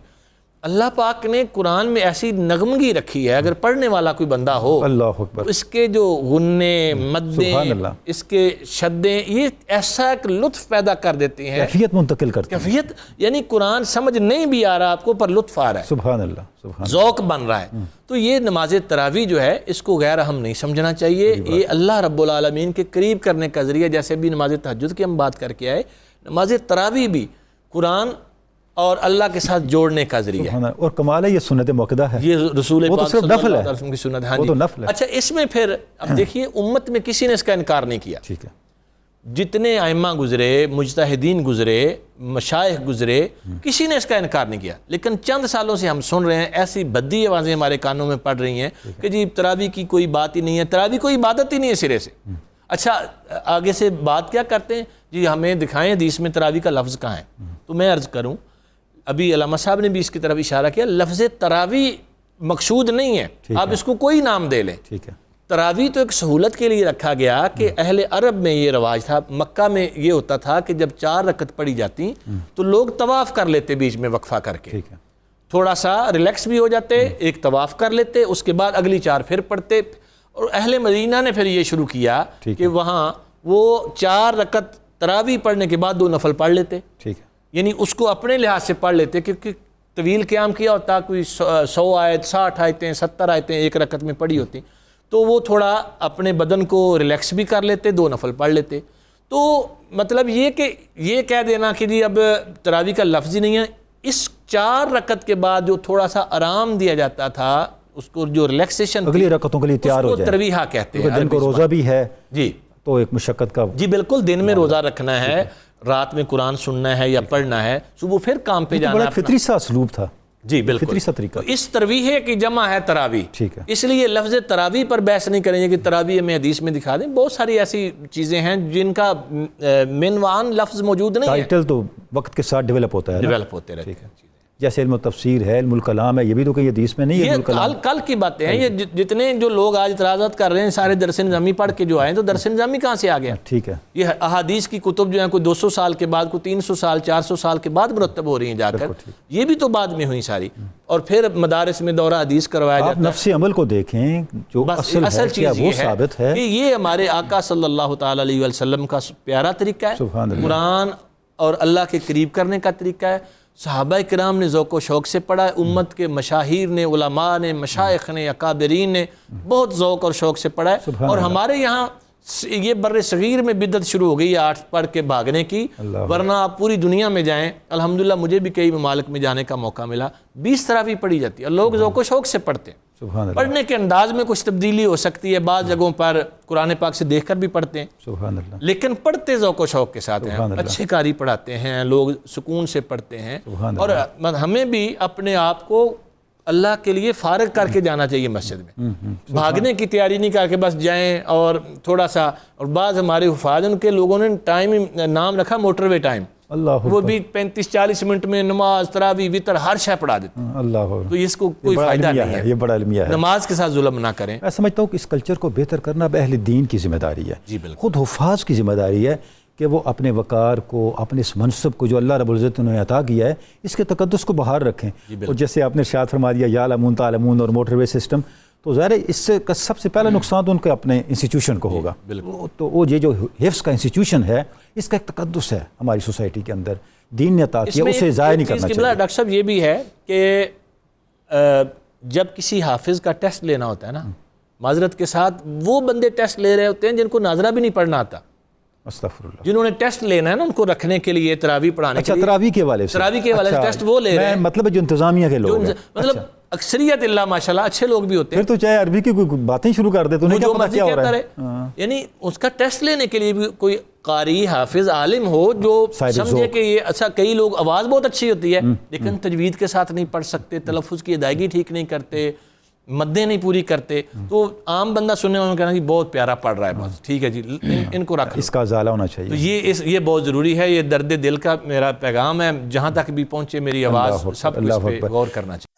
اللہ پاک نے قرآن میں ایسی نغمگی رکھی ہے، اگر پڑھنے والا کوئی بندہ ہو، اللہ اکبر، اس کے جو غنے، مدیں، سبحان اللہ، اس کے شدیں، یہ ایسا ایک لطف پیدا کر دیتی ہیں، کیفیت منتقل کرتے ہیں، کیفیت، یعنی قرآن سمجھ نہیں بھی آ رہا آپ کو، پر لطف آ رہا ہے، سبحان اللہ، سبحان اللہ، ذوق بن رہا ہے۔ تو یہ نماز تراویح جو ہے اس کو غیر اہم نہیں سمجھنا چاہیے، یہ اللہ رب العالمین کے قریب کرنے کا ذریعہ، جیسے بھی نماز تہجد کی ہم بات کر کے آئے، نماز تراویح بھی قرآن اور اللہ کے ساتھ جوڑنے کا ذریعہ ہے۔ سبحان اللہ، اور کمال ہے یہ سنت موقدہ ہے، یہ رسول وہ تو پاک صرف صلی نفل اللہ ہے، علیہ وسلم کی سنت، ہاں وہ جی۔ تو نفل ہے۔ اچھا اس میں پھر اب دیکھیے امت میں کسی نے اس کا انکار نہیں کیا، ٹھیک ہے، جتنے ائمہ گزرے، مجتہدین گزرے، مشائخ گزرے، کسی نے اس کا انکار نہیں کیا، لیکن چند سالوں سے ہم سن رہے ہیں ایسی بدی آوازیں ہمارے کانوں میں پڑ رہی ہیں کہ جی تراویح کی کوئی بات ہی نہیں ہے، تراویح کوئی عبادت ہی نہیں ہے سرے سے۔ اچھا آگے سے بات کیا کرتے ہیں جی، ہمیں دکھائیں حدیث میں تراویح کا لفظ کہاں ہے؟ تو میں عرض کروں، ابھی علامہ صاحب نے بھی اس کی طرف اشارہ کیا، لفظ تراویح مقصود نہیں ہے، آپ اس کو کوئی نام دے لیں۔ ٹھیک ہے، تراویح تو ایک سہولت کے لیے رکھا گیا کہ اہل عرب میں یہ رواج تھا، مکہ میں یہ ہوتا تھا کہ جب 4 رکعت پڑھی جاتی تو لوگ طواف کر لیتے بیچ میں وقفہ کر کے، ٹھیک ہے، تھوڑا سا ریلیکس بھی ہو جاتے، ایک طواف کر لیتے، اس کے بعد اگلی 4 پھر پڑھتے۔ اور اہل مدینہ نے پھر یہ شروع کیا کہ وہاں وہ 4 رکعت تراویح پڑھنے کے بعد 2 نفل پڑھ لیتے، ٹھیک ہے، یعنی اس کو اپنے لحاظ سے پڑھ لیتے، کیونکہ طویل قیام کیا ہوتا، کوئی 100 آیت، 60 آیتیں، 70 آیتیں ایک رکعت میں پڑھی ہوتی، تو وہ تھوڑا اپنے بدن کو ریلیکس بھی کر لیتے، 2 نفل پڑھ لیتے۔ تو مطلب یہ کہ یہ کہہ دینا کہ جی اب تراویح کا لفظ ہی نہیں ہے، اس 4 رکعت کے بعد جو تھوڑا سا آرام دیا جاتا تھا، اس کو جو ریلیکسیشن اگلی رکعتوں کے لیے تیار ہو جائے، ترویحہ کہتے ہیں۔ کیونکہ دن کو روزہ بھی ہے جی تو ایک مشقت کا، جی بالکل، دن میں روزہ رکھنا ہے، رات میں قرآن سننا ہے یا پڑھنا ہے، صبح پھر کام پہ جانا بڑا ہے۔ فطری سا اسلوب تھا، جی بالکل، فطری سا طریقہ، تو اس ترویح کی جمع ہے تراویح، ٹھیک ہے، اس لیے لفظ تراویح پر بحث نہیں کریں گے کہ تراویح میں حدیث میں دکھا دیں، بہت ساری ایسی چیزیں ہیں جن کا عنوان لفظ موجود نہیں ہے، ٹائٹل تو وقت کے ساتھ ڈیولپ ہوتا ہے نا، ڈیولپ ہوتے رہتے ہیں۔ جیسے علم تفسیر ہے، علم الکلام ہے، یہ بھی تو کہیں حدیث میں نہیں ہے، علم یہ الکلام کل کی باتیں ہیں، یہ جتنے جو لوگ آج اعتراضات کر رہے ہیں سارے درس نظامی پڑھ کے جو آئے تو درس نظامی کہاں سے آ گیا؟ ٹھیک ہے، یہ احادیث کی کتب جو ہیں کوئی 200 سال کے بعد، کوئی 300 سال 400 سال کے بعد مرتب ہو رہی ہیں جا کر، یہ بھی تو بعد میں ہوئی ساری، اور پھر مدارس میں دورہ حدیث کروایا آپ جاتا ہے۔ نفس عمل کو دیکھیں، جو اصل ہے کیا وہ ثابت ہے کہ یہ ہمارے آقا صلی اللہ تعالی علیہ وسلم کا پیارا طریقہ ہے، سبحان اللہ، قرآن اور اللہ کے قریب کرنے کا طریقہ ہے۔ صحابہ کرام نے ذوق و شوق سے پڑھا ہے، امت کے مشاہیر نے، علماء نے، مشائخ نے، اکابرین نے بہت ذوق اور شوق سے پڑھا ہے، اور ہمارے یہاں یہ بر صغیر میں بدعت شروع ہو گئی ہے 8 پڑھ کے بھاگنے کی، ورنہ آپ پوری دنیا میں جائیں، الحمدللہ مجھے بھی کئی ممالک میں جانے کا موقع ملا، 20 تراویح پڑھی جاتی ہے، اور لوگ ذوق و شوق سے پڑھتے ہیں۔ سبحان اللہ، پڑھنے کے انداز میں کچھ تبدیلی ہو سکتی ہے، بعض جگہوں پر قرآن پاک سے دیکھ کر بھی پڑھتے ہیں، سبحان اللہ، لیکن پڑھتے ذوق و شوق کے ساتھ ہیں، سبحان اللہ، اچھے قاری پڑھاتے ہیں، لوگ سکون سے پڑھتے ہیں، سبحان اور ہمیں بھی اپنے آپ کو اللہ کے لیے فارغ کر کے جانا چاہیے مسجد میں، بھاگنے کی تیاری نہیں کر کے بس جائیں اور تھوڑا سا، اور بعض ہمارے حفاظ ان کے لوگوں نے ٹائم نام رکھا موٹر وے ٹائم، اللہ وہ بھی 35-40 منٹ میں نماز، تراویح، وتر ہر شے پڑھا دیتے ہیں، اللہ، تو اس کو کوئی فائدہ نہیں ہے، یہ بڑا علمیہ ہے۔ نماز کے ساتھ ظلم نہ کریں۔ میں سمجھتا ہوں کہ اس کلچر کو بہتر کرنا اب اہل دین کی ذمہ داری ہے، جی بالکل، خود حفاظ کی ذمہ داری ہے کہ وہ اپنے وقار کو، اپنے اس منصب کو جو اللہ رب العزت نے عطا کیا ہے، اس کے تقدس کو بحال رکھیں۔ اور جیسے آپ نے ارشاد فرما دیا یعلمون تعلمون اور موٹر وے سسٹم، تو ظاہر ہے اس سے سب سے پہلا نقصان تو ان کے اپنے انسٹیٹیوشن کو ہوگا، تو وہ یہ جو حفظ کا انسٹیٹیوشن ہے، اس کا ایک تقدس ہے ہماری سوسائٹی کے اندر، دین نے عطا کیا، اسے ضائع نہیں کرنا چاہیے۔ ڈاکٹر صاحب یہ بھی ہے کہ جب کسی حافظ کا ٹیسٹ لینا ہوتا ہے نا، معذرت کے ساتھ وہ بندے ٹیسٹ لے رہے ہوتے ہیں جن کو ناظرہ بھی نہیں پڑھنا آتا، استغفر اللہ، جنہوں نے ٹیسٹ لینا ہے نا ان کو رکھنے کے لیے، تراویح پڑھانے کے لیے، تراویح کے والے سے، تراویح کے والے سے ٹیسٹ وہ لے رہے ہیں، مطلب جو انتظامیہ کے لوگ ہیں، مطلب اکثریت اللہ ماشاءاللہ اچھے لوگ بھی ہوتے ہیں، پھر تو چاہے عربی کی کوئی باتیں شروع کر دے تو وہ نہیں کیا جو پتہ مرضی کیا ہو کہتا رہا رہے، ہے، یعنی اس کا ٹیسٹ لینے کے لیے بھی کوئی قاری، حافظ، عالم ہو جو سمجھے کہ یہ اچھا، کئی لوگ آواز بہت اچھی ہوتی ہے لیکن تجوید کے ساتھ نہیں پڑھ سکتے، تلفظ کی ادائیگی ٹھیک نہیں کرتے، مدیں نہیں پوری کرتے، تو عام بندہ سننے والوں کہنا کہ بہت پیارا پڑھ رہا ہے، بس ٹھیک ہے جی ان کو رکھ لو، اس کا ازالہ ہونا تو چاہیے۔ یہ بہت ضروری ہے، یہ درد دل کا میرا پیغام ہے، جہاں تک بھی پہنچے میری آواز، سب کو اس پہ غور کرنا چاہیے۔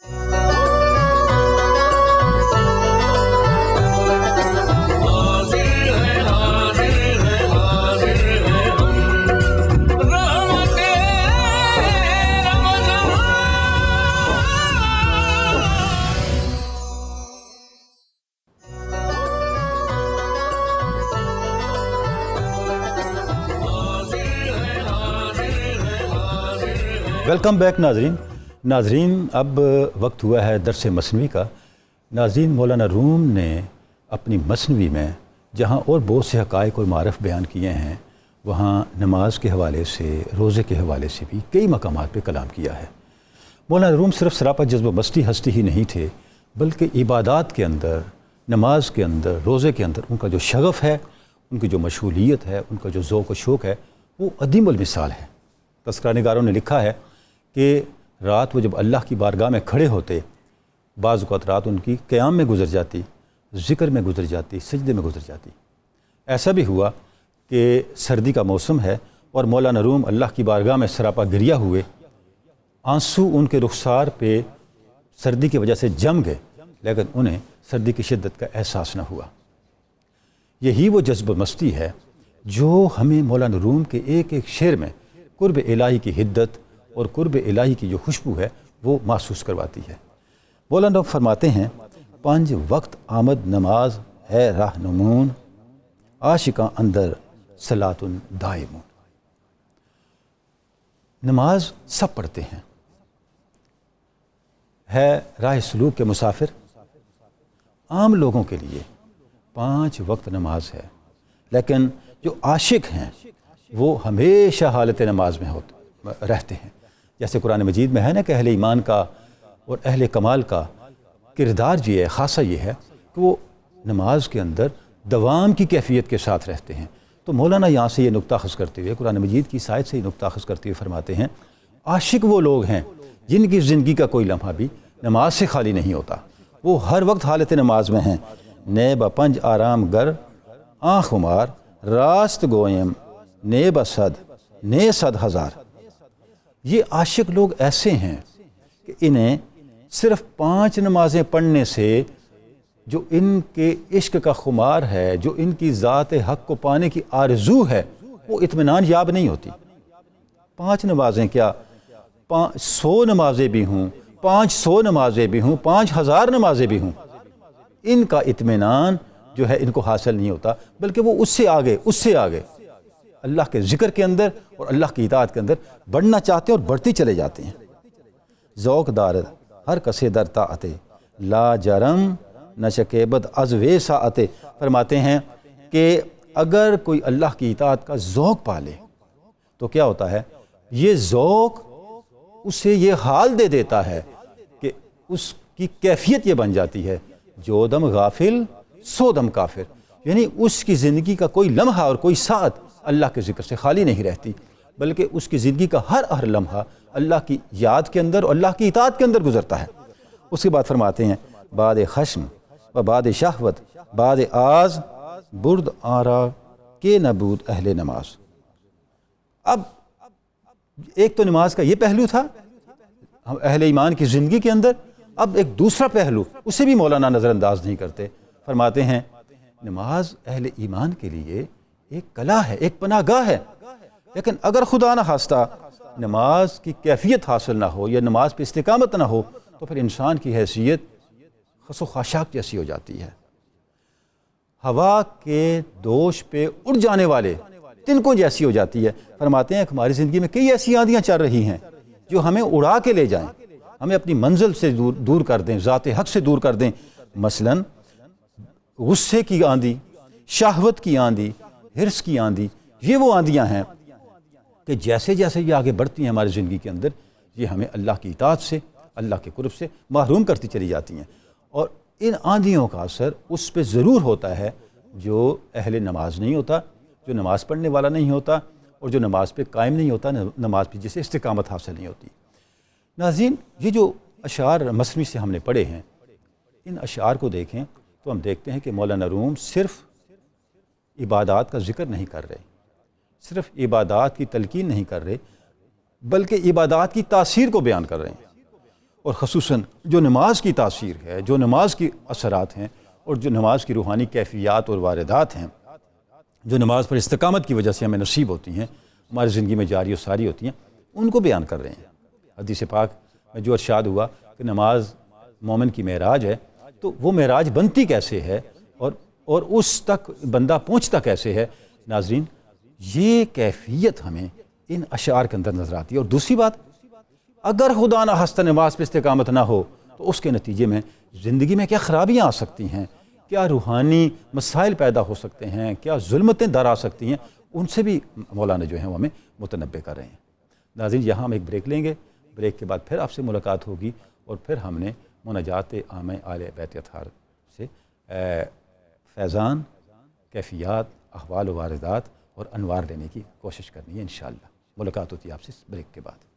ویلکم بیک ناظرین اب وقت ہوا ہے درس مثنوی کا۔ ناظرین، مولانا روم نے اپنی مثنوی میں جہاں اور بہت سے حقائق اور معارف بیان کیے ہیں، وہاں نماز کے حوالے سے، روزے کے حوالے سے بھی کئی مقامات پہ کلام کیا ہے۔ مولانا روم صرف سراپا جذب و مستی ہستی ہی نہیں تھے، بلکہ عبادات کے اندر، نماز کے اندر، روزے کے اندر ان کا جو شغف ہے، ان کی جو مشغولیت ہے، ان کا جو ذوق و شوق ہے، وہ عدیم المثال ہے۔ تذکرہ نگاروں نے لکھا ہے کہ رات وہ جب اللہ کی بارگاہ میں کھڑے ہوتے، بعض اوقات رات ان کی قیام میں گزر جاتی، ذکر میں گزر جاتی، سجدے میں گزر جاتی۔ ایسا بھی ہوا کہ سردی کا موسم ہے اور مولانا روم اللہ کی بارگاہ میں سراپا گریہ ہوئے، آنسو ان کے رخسار پہ سردی کی وجہ سے جم گئے، لیکن انہیں سردی کی شدت کا احساس نہ ہوا۔ یہی وہ جذب مستی ہے جو ہمیں مولانا روم کے ایک ایک شعر میں قرب الہی کی حدت اور قرب الہی کی جو خوشبو ہے وہ محسوس کرواتی ہے۔ مولانا روم فرماتے ہیں، 5 وقت آمد نماز ہے رہنمون، عاشقاں اندر صلاۃ دائمون۔ نماز سب پڑھتے ہیں، ہے راہ سلوک کے مسافر، عام لوگوں کے لیے 5 وقت نماز ہے، لیکن جو عاشق ہیں وہ ہمیشہ حالت نماز میں رہتے ہیں۔ جیسے قرآن مجید میں ہے نا کہ اہل ایمان کا اور اہل کمال کا کردار یہ ہے، خاصہ یہ ہے کہ وہ نماز کے اندر دوام کی کیفیت کے ساتھ رہتے ہیں۔ تو مولانا یہاں سے یہ نقطہ اخذ کرتے ہوئے، قرآن مجید کی سائد سے یہ نقطہ اخذ کرتے ہوئے فرماتے ہیں، عاشق وہ لوگ ہیں جن کی زندگی کا کوئی لمحہ بھی نماز سے خالی نہیں ہوتا، وہ ہر وقت حالت نماز میں ہیں۔ نیب پنج آرام گر آنکھ مار، راست گویم نیب صد نے 100,000۔ یہ عاشق لوگ ایسے ہیں کہ انہیں صرف 5 نمازیں پڑھنے سے جو ان کے عشق کا خمار ہے، جو ان کی ذات حق کو پانے کی آرزو ہے، وہ اطمینان یاب نہیں ہوتی۔ 5 نمازیں کیا، 100 نمازیں بھی ہوں، 500 نمازیں بھی ہوں، 5000 نمازیں بھی ہوں، ان کا اطمینان جو ہے ان کو حاصل نہیں ہوتا، بلکہ وہ اس سے آگے اللہ کے ذکر کے اندر اور اللہ کی اطاعت کے اندر بڑھنا چاہتے ہیں اور بڑھتے چلے جاتے ہیں۔ ذوق دارد ہر کسے در طاعت لا جرم نشکیبت از وے ساعت۔ فرماتے ہیں کہ اگر کوئی اللہ کی اطاعت کا ذوق پالے تو کیا ہوتا ہے، یہ ذوق اسے یہ حال دے دیتا ہے کہ اس کی کیفیت یہ بن جاتی ہے، جو دم غافل سو دم کافر، یعنی اس کی زندگی کا کوئی لمحہ اور کوئی ساعت اللہ کے ذکر سے خالی نہیں رہتی، بلکہ اس کی زندگی کا ہر لمحہ اللہ کی یاد کے اندر اور اللہ کی اطاعت کے اندر گزرتا ہے۔ اس کے بعد فرماتے ہیں، بعد خشم و بعد شہوت بعد آز برد آرا کے نبود اہل نماز۔ اب ایک تو نماز کا یہ پہلو تھا اہل ایمان کی زندگی کے اندر، اب ایک دوسرا پہلو اسے بھی مولانا نظر انداز نہیں کرتے۔ فرماتے ہیں نماز اہل ایمان کے لیے ایک کلا ہے، ایک پناہ گاہ ہے، لیکن اگر خدا نہ خواستہ نماز کی کیفیت حاصل نہ ہو یا نماز پہ استقامت نہ ہو تو پھر انسان کی حیثیت خس و خاشاک جیسی ہو جاتی ہے۔ ہوا کے دوش پہ اڑ جانے والے تنکوں جیسی ہو جاتی ہے۔ فرماتے ہیں کہ ہماری زندگی میں کئی ایسی آندیاں چل رہی ہیں جو ہمیں اڑا کے لے جائیں، ہمیں اپنی منزل سے دور کر دیں، ذات حق سے دور کر دیں۔ مثلاً غصے کی آندھی، شہوت کی آندھی، حرص کی آندھی، یہ وہ آندیاں ہیں کہ جیسے جیسے یہ آگے بڑھتی ہیں ہماری زندگی کے اندر، یہ ہمیں اللہ کی اطاعت سے، اللہ کے قرب سے محروم کرتی چلی جاتی ہیں۔ اور ان آندھیوں کا اثر اس پہ ضرور ہوتا ہے جو اہل نماز نہیں ہوتا، جو نماز پڑھنے والا نہیں ہوتا، اور جو نماز پہ قائم نہیں ہوتا، نماز پہ جسے استقامت حاصل نہیں ہوتی۔ ناظرین، یہ جو اشعار مثنوی سے ہم نے پڑھے ہیں، ان اشعار کو دیکھیں تو ہم دیکھتے ہیں کہ مولانا روم صرف عبادات کا ذکر نہیں کر رہے، صرف عبادات کی تلقین نہیں کر رہے، بلکہ عبادات کی تاثیر کو بیان کر رہے ہیں، اور خصوصاً جو نماز کی تاثیر ہے، جو نماز کی اثرات ہیں، اور جو نماز کی روحانی کیفیات اور واردات ہیں، جو نماز پر استقامت کی وجہ سے ہمیں نصیب ہوتی ہیں، ہماری زندگی میں جاری و ساری ہوتی ہیں، ان کو بیان کر رہے ہیں۔ حدیث پاک میں جو ارشاد ہوا کہ نماز مومن کی معراج ہے، تو وہ معراج بنتی کیسے ہے اور اس تک بندہ پہنچتا کیسے ہے؟ ناظرین، یہ کیفیت ہمیں ان اشعار کے اندر نظر آتی ہے۔ اور دوسری بات اگر خدا نہ خواستہ نماز پہ استقامت نہ ہو تو اس کے نتیجے میں زندگی میں کیا خرابیاں آ سکتی ہیں، کیا روحانی مسائل پیدا ہو سکتے ہیں، کیا ظلمتیں در آ سکتی ہیں، ان سے بھی مولانا جو ہیں وہ ہمیں متنبع کر رہے ہیں۔ ناظرین، یہاں ہم ایک بریک لیں گے، بریک کے بعد پھر آپ سے ملاقات ہوگی، اور پھر ہم نے مناجات عامہ اہل بیت اطہار سے فیضان، کیفیات، احوال و واردات اور انوار لینے کی کوشش کرنی ہے انشاءاللہ۔ ملاقات ہوتی ہے آپ سے اس بریک کے بعد۔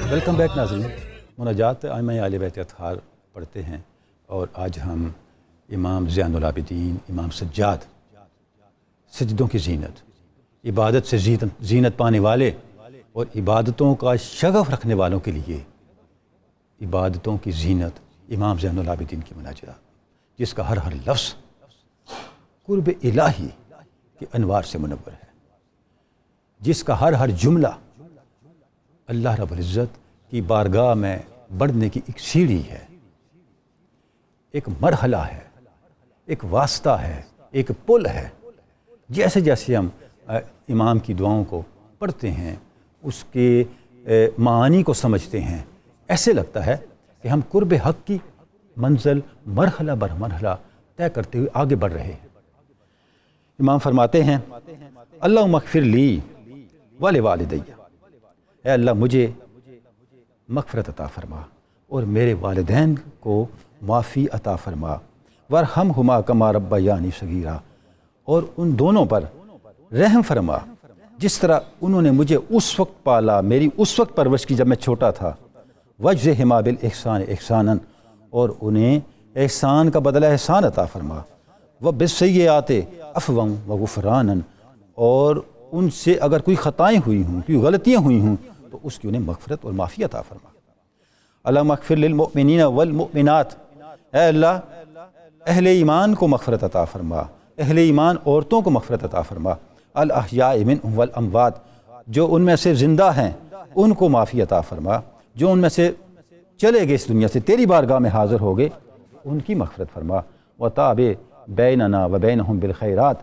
ویلکم بیک ناظرین، مناجات عامہ اہل بیت اطہار پڑھتے ہیں، اور آج ہم امام زین العابدین، امام سجاد، سجدوں کی زینت، عبادت سے زینت پانے والے اور عبادتوں کا شغف رکھنے والوں کے لیے عبادتوں کی زینت امام زین العابدین کی مناجات، جس کا ہر لفظ قرب الہی کے انوار سے منور ہے، جس کا ہر جملہ اللہ رب العزت کی بارگاہ میں بڑھنے کی ایک سیڑھی ہے، ایک مرحلہ ہے، ایک واسطہ ہے، ایک پل ہے۔ جیسے جیسے ہم امام کی دعاؤں کو پڑھتے ہیں، اس کے معانی کو سمجھتے ہیں، ایسے لگتا ہے کہ ہم قرب حق کی منزل مرحلہ بر مرحلہ طے کرتے ہوئے آگے بڑھ رہے ہیں۔ امام فرماتے ہیں، اللہم اغفر لی ولوالدی، اے اللہ مجھے مغفرت عطا فرما اور میرے والدین کو معافی عطا فرما، ورحمہما کما ربیانی صغیرا، اور ان دونوں پر رحم فرما جس طرح انہوں نے مجھے اس وقت پالا، میری اس وقت پرورش کی جب میں چھوٹا تھا، وجزہما بالاحسان احسانا، اور انہیں احسان کا بدلہ احسان عطا فرما، وبالسیئات عفوا وغفرانا، اور ان سے اگر کوئی خطائیں ہوئی ہوں، کوئی غلطیاں ہوئی ہوں تو اس کی انہیں مغفرت اور معافی عطا فرما۔ اللہم اغفر للمؤمنین والمؤمنات، اے اللہ اہل ایمان کو مغفرت عطا فرما، اہل ایمان عورتوں کو مغفرت عطا فرما، الاحیاء منہم والاموات، جو ان میں سے زندہ ہیں ان کو معافی عطا فرما، جو ان میں سے چلے گئے اس دنیا سے تیری بارگاہ میں حاضر ہو گئے ان کی مغفرت فرما، وتابع بیننا وبینہم بالخیرات،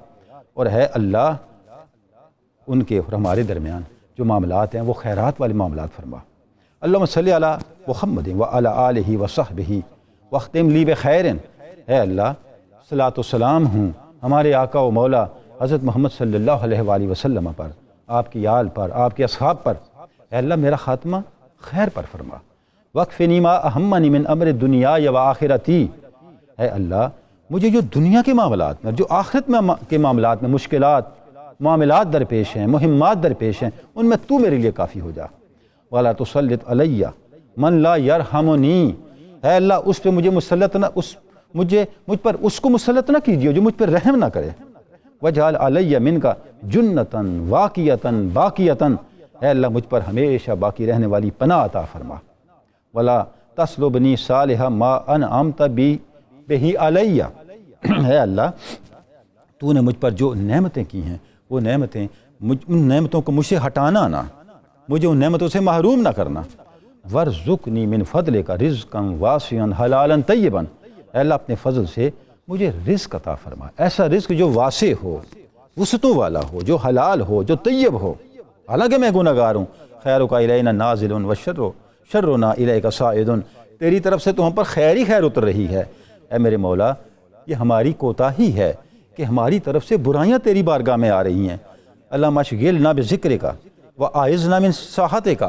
اور ہے اللہ ان کے اور ہمارے درمیان جو معاملات ہیں وہ خیرات والے معاملات فرما۔ اللہم صلی علی محمد وعلی آلہ وصحبہ واختم لی بخیر، اے اللہ صلاۃ و سلام ہوں ہمارے آقا و مولا حضرت محمد صلی اللہ علیہ وآلہ وسلم پر، آپ کی آل پر، آپ کے اصحاب پر، اے اللہ میرا خاتمہ خیر پر فرما۔ وکفنی ما اہمنی من امر دنیا و آخرتی، اے اللہ مجھے جو دنیا کے معاملات میں، جو آخرت میں کے معاملات میں مشکلات، معاملات درپیش ہیں، مہمات درپیش ہیں، ان میں تو میرے لیے کافی ہو جا۔ وَلَا تُسَلِّطْ عَلَيَّ مَنْ لَا يَرْحَمُنِي، اے اللہ اس پہ مجھے مسلط نہ، مجھ پر اس کو مسلط نہ کیجیے جو مجھ پر رحم نہ کرے۔ وَجْعَلْ عَلَيَّ مِنْكَ جُنَّةً وَاقِيَةً بَاقِيَةً، اے اللہ مجھ پر ہمیشہ باقی رہنے والی پناہ عطا فرما۔ وَلَا تَسْلُبْنِي صَالِحَ مَا أَنْعَمْتَ بِهِ عَلَيَّ، اے اللہ تو نے مجھ پر جو نعمتیں کی ہیں وہ نعمتیں، ان نعمتوں کو مجھ سے ہٹانا نہ، مجھے ان نعمتوں سے محروم نہ کرنا۔ وَارْزُقْنِي مِنْ فَضْلِكَ رِزْقًا وَاسِعًا حَلَالًا طَيِّبًا، اے اللہ اپنے فضل سے مجھے رزق عطا فرما، ایسا رزق جو واسع ہو، وسعتوں والا ہو، جو حلال ہو، جو طیب ہو، حالانکہ میں گناہگار ہوں۔ خیرک الینا نازل وشرنا الیک صاعد، تیری طرف سے تو ہم پر خیر ہی خیر اتر رہی ہے۔ اے میرے مولا یہ ہماری کوتاہی ہے کہ ہماری طرف سے برائیاں تیری بارگاہ میں آ رہی ہیں۔ اللہم اشغلنا بذکرک واعذنا من سخطک،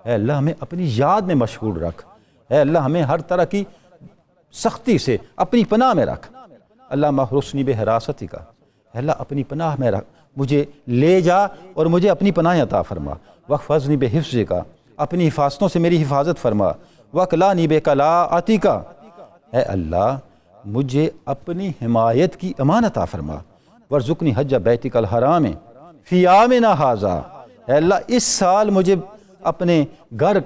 اے اللہ ہمیں اپنی یاد میں مشغول رکھ، اے اللہ ہمیں ہر طرح کی سختی سے اپنی پناہ میں رکھ۔ اللہم احرسنی بحراستک، اے اللہ اپنی پناہ میں رکھ، مجھے لے جا اور مجھے اپنی پناہ عطا فرما۔ واحفظنی بحفظک، اپنی حفاظتوں سے میری حفاظت فرما۔ وکلانی بکلاءتک، اے اللہ مجھے اپنی حمایت کی امانت عطا فرما۔ ورزقنی حج بیتک الحرام فی عامنا ھذا، اے اللہ اس سال مجھے اپنے گھر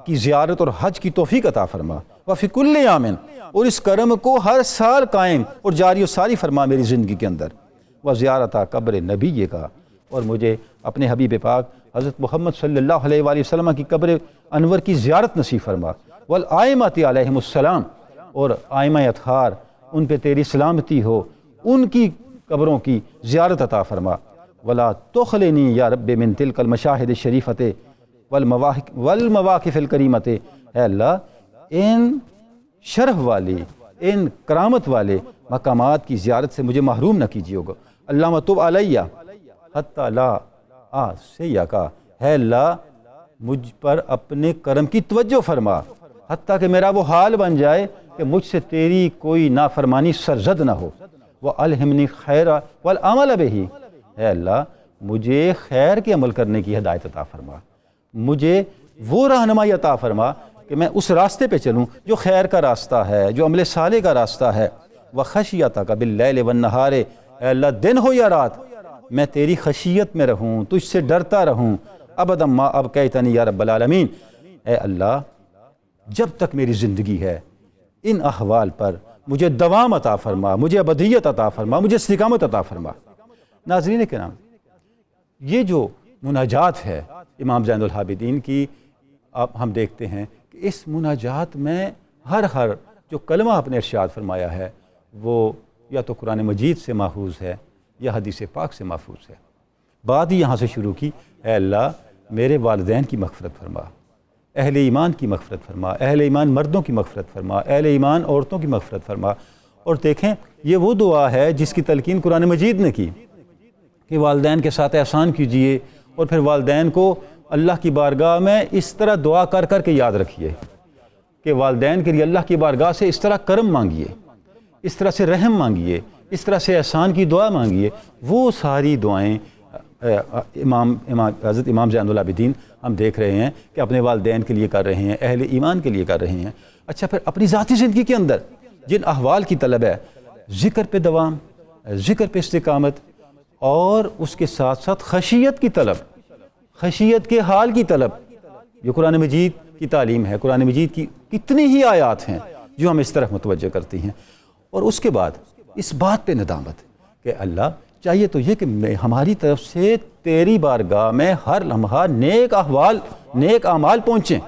کی زیارت اور حج کی توفیق عطا فرما۔ وفی کل عامن، اور اس کرم کو ہر سال قائم اور جاری و ساری فرما میری زندگی کے اندر، و زیارت قبر نبی کا، اور مجھے اپنے حبیب پاک حضرت محمد صلی اللہ علیہ وآلہ وسلم کی قبر انور کی زیارت نصیب فرما، والآئمۃ علیہم السلام، اور آئمہ اطہار ان پہ تیری سلامتی ہو، ان کی قبروں کی زیارت عطا فرما، ولا تخلنی یا رب من تلک المشاہد الشریفت والمواقف الکریمت، اے اللہ ان شرف والی، ان کرامت والے مقامات کی زیارت سے مجھے محروم نہ کیجیے گا۔ اللہم تب علیہ حتی لا آسیہ کا، اے اللہ مجھ پر اپنے کرم کی توجہ فرما حتیٰ کہ میرا وہ حال بن جائے کہ مجھ سے تیری کوئی نافرمانی سرزد نہ ہو۔ وَأَلْهِمْنِي خَيْرًا وَالْعَمَلَ بِهِ، اے اللہ مجھے خیر کے عمل کرنے کی ہدایت عطا فرما، مجھے وہ رہنمائی عطا فرما کہ میں اس راستے پہ چلوں جو خیر کا راستہ ہے، جو عمل صالح کا راستہ ہے۔ وَخَشْيَتَكَ بِاللَّيْلِ وَالنَّهَارِ، اے اللہ دن ہو یا رات میں تیری خشیت میں رہوں، تجھ سے ڈرتا رہوں، ابدا ما ابقیتنی یا رب العالمین، اے اللہ جب تک میری زندگی ہے ان احوال پر مجھے دوام عطا فرما، مجھے ابدیت عطا فرما، مجھے استقامت عطا فرما۔ ناظرین کرام، یہ جو مناجات ہے امام زین العابدین کی، اب ہم دیکھتے ہیں کہ اس مناجات میں ہر جو کلمہ آپ نے ارشاد فرمایا ہے وہ یا تو قرآن مجید سے ماخوذ ہے یا حدیث پاک سے محفوظ ہے۔ بات ہی یہاں سے شروع کی، اے اللہ میرے والدین کی مغفرت فرما، اہل ایمان کی مغفرت فرما، اہل ایمان مردوں کی مغفرت فرما، اہل ایمان عورتوں کی مغفرت فرما۔ اور دیکھیں یہ وہ دعا ہے جس کی تلقین قرآن مجید نے کی کہ والدین کے ساتھ احسان کیجئے، اور پھر والدین کو اللہ کی بارگاہ میں اس طرح دعا کر کر کے یاد رکھیے کہ والدین کے لیے اللہ کی بارگاہ سے اس طرح کرم مانگیے، اس طرح سے رحم مانگیے، اس طرح سے احسان کی دعا مانگیے۔ وہ ساری دعائیں حضرت امام زین العابدین ہم دیکھ رہے ہیں کہ اپنے والدین کے لیے کر رہے ہیں، اہل ایمان کے لیے کر رہے ہیں۔ اچھا پھر اپنی ذاتی زندگی کے اندر جن احوال کی طلب ہے، ذکر پہ دوام، ذکر پہ استقامت، اور اس کے ساتھ ساتھ خشیت کی طلب، خشیت کے حال کی طلب، یہ قرآن مجید کی تعلیم ہے۔ قرآن مجید کی کتنی ہی آیات ہیں جو ہم اس طرف متوجہ کرتی ہیں۔ اور اس کے بعد اس بات پہ ندامت کہ اللہ چاہیے تو یہ کہ ہماری طرف سے تیری بارگاہ میں ہر لمحہ نیک احوال، نیک اعمال پہنچیں،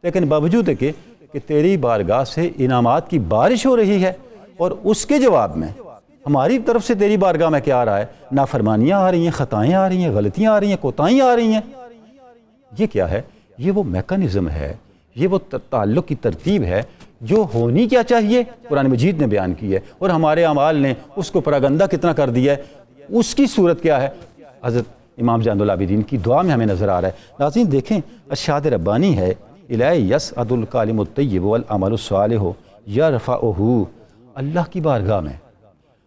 لیکن باوجود ہے کہ تیری بارگاہ سے انعامات کی بارش ہو رہی ہے، اور اس کے جواب میں ہماری طرف سے تیری بارگاہ میں کیا آ رہا ہے؟ نافرمانیاں آ رہی ہیں، خطائیں آ رہی ہیں، غلطیاں آ رہی ہیں، کوتاہیاں آ رہی ہیں۔ یہ کیا ہے؟ یہ وہ میکانزم ہے، یہ وہ تعلق کی ترتیب ہے جو ہونی کیا چاہیے قرآن مجید نے بیان کی ہے، اور ہمارے اعمال نے اس کو پراگندہ کتنا کر دیا ہے۔ اس کی صورت کیا ہے؟ حضرت امام زین العابدین کی دعا میں ہمیں نظر آ رہا ہے۔ ناظرین دیکھیں ارشاد ربانی ہے، الہی یصعد الکلم الطیب والعمل الصالح یرفعہ، اللہ کی بارگاہ میں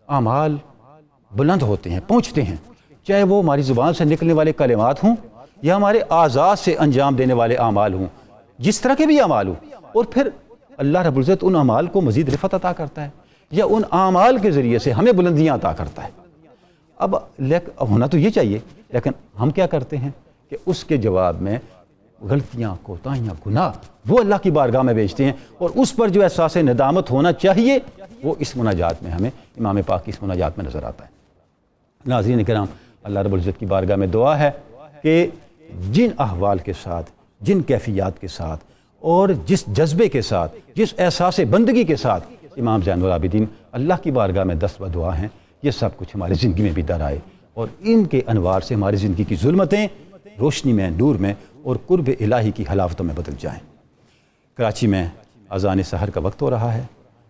اعمال بلند ہوتے ہیں، پہنچتے ہیں، چاہے وہ ہماری زبان سے نکلنے والے کلمات ہوں یا ہمارے اعضاء سے انجام دینے والے اعمال ہوں، جس طرح کے بھی اعمال ہوں، اور پھر اللہ رب العزت ان اعمال کو مزید رفعت عطا کرتا ہے، یا ان اعمال کے ذریعے سے ہمیں بلندیاں عطا کرتا ہے۔ اب ہونا تو یہ چاہیے، لیکن ہم کیا کرتے ہیں کہ اس کے جواب میں غلطیاں، کوتاہیاں، گناہ وہ اللہ کی بارگاہ میں بیچتے ہیں، اور اس پر جو احساس ندامت ہونا چاہیے وہ اس مناجات میں ہمیں امام پاک کی اس مناجات میں نظر آتا ہے۔ ناظرین کرام، اللہ رب العزت کی بارگاہ میں دعا ہے کہ جن احوال کے ساتھ، جن کیفیات کے ساتھ، اور جس جذبے کے ساتھ، جس احساس بندگی کے ساتھ امام زین العابدین اللہ کی بارگاہ میں دست بدعا ہیں، یہ سب کچھ ہماری زندگی میں بھی در آئے، اور ان کے انوار سے ہماری زندگی کی ظلمتیں روشنی میں، نور میں، اور قرب الہی کی حلاوتوں میں بدل جائیں۔ کراچی میں اذان سحر کا وقت ہو رہا ہے،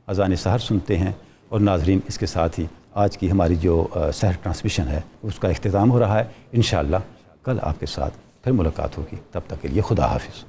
اذان سحر سنتے ہیں، اور ناظرین اس کے ساتھ ہی آج کی ہماری جو سحر ٹرانسمیشن ہے اس کا اختتام ہو رہا ہے۔ انشاءاللہ کل آپ کے ساتھ پھر ملاقات ہوگی، تب تک کے لیے خدا حافظ۔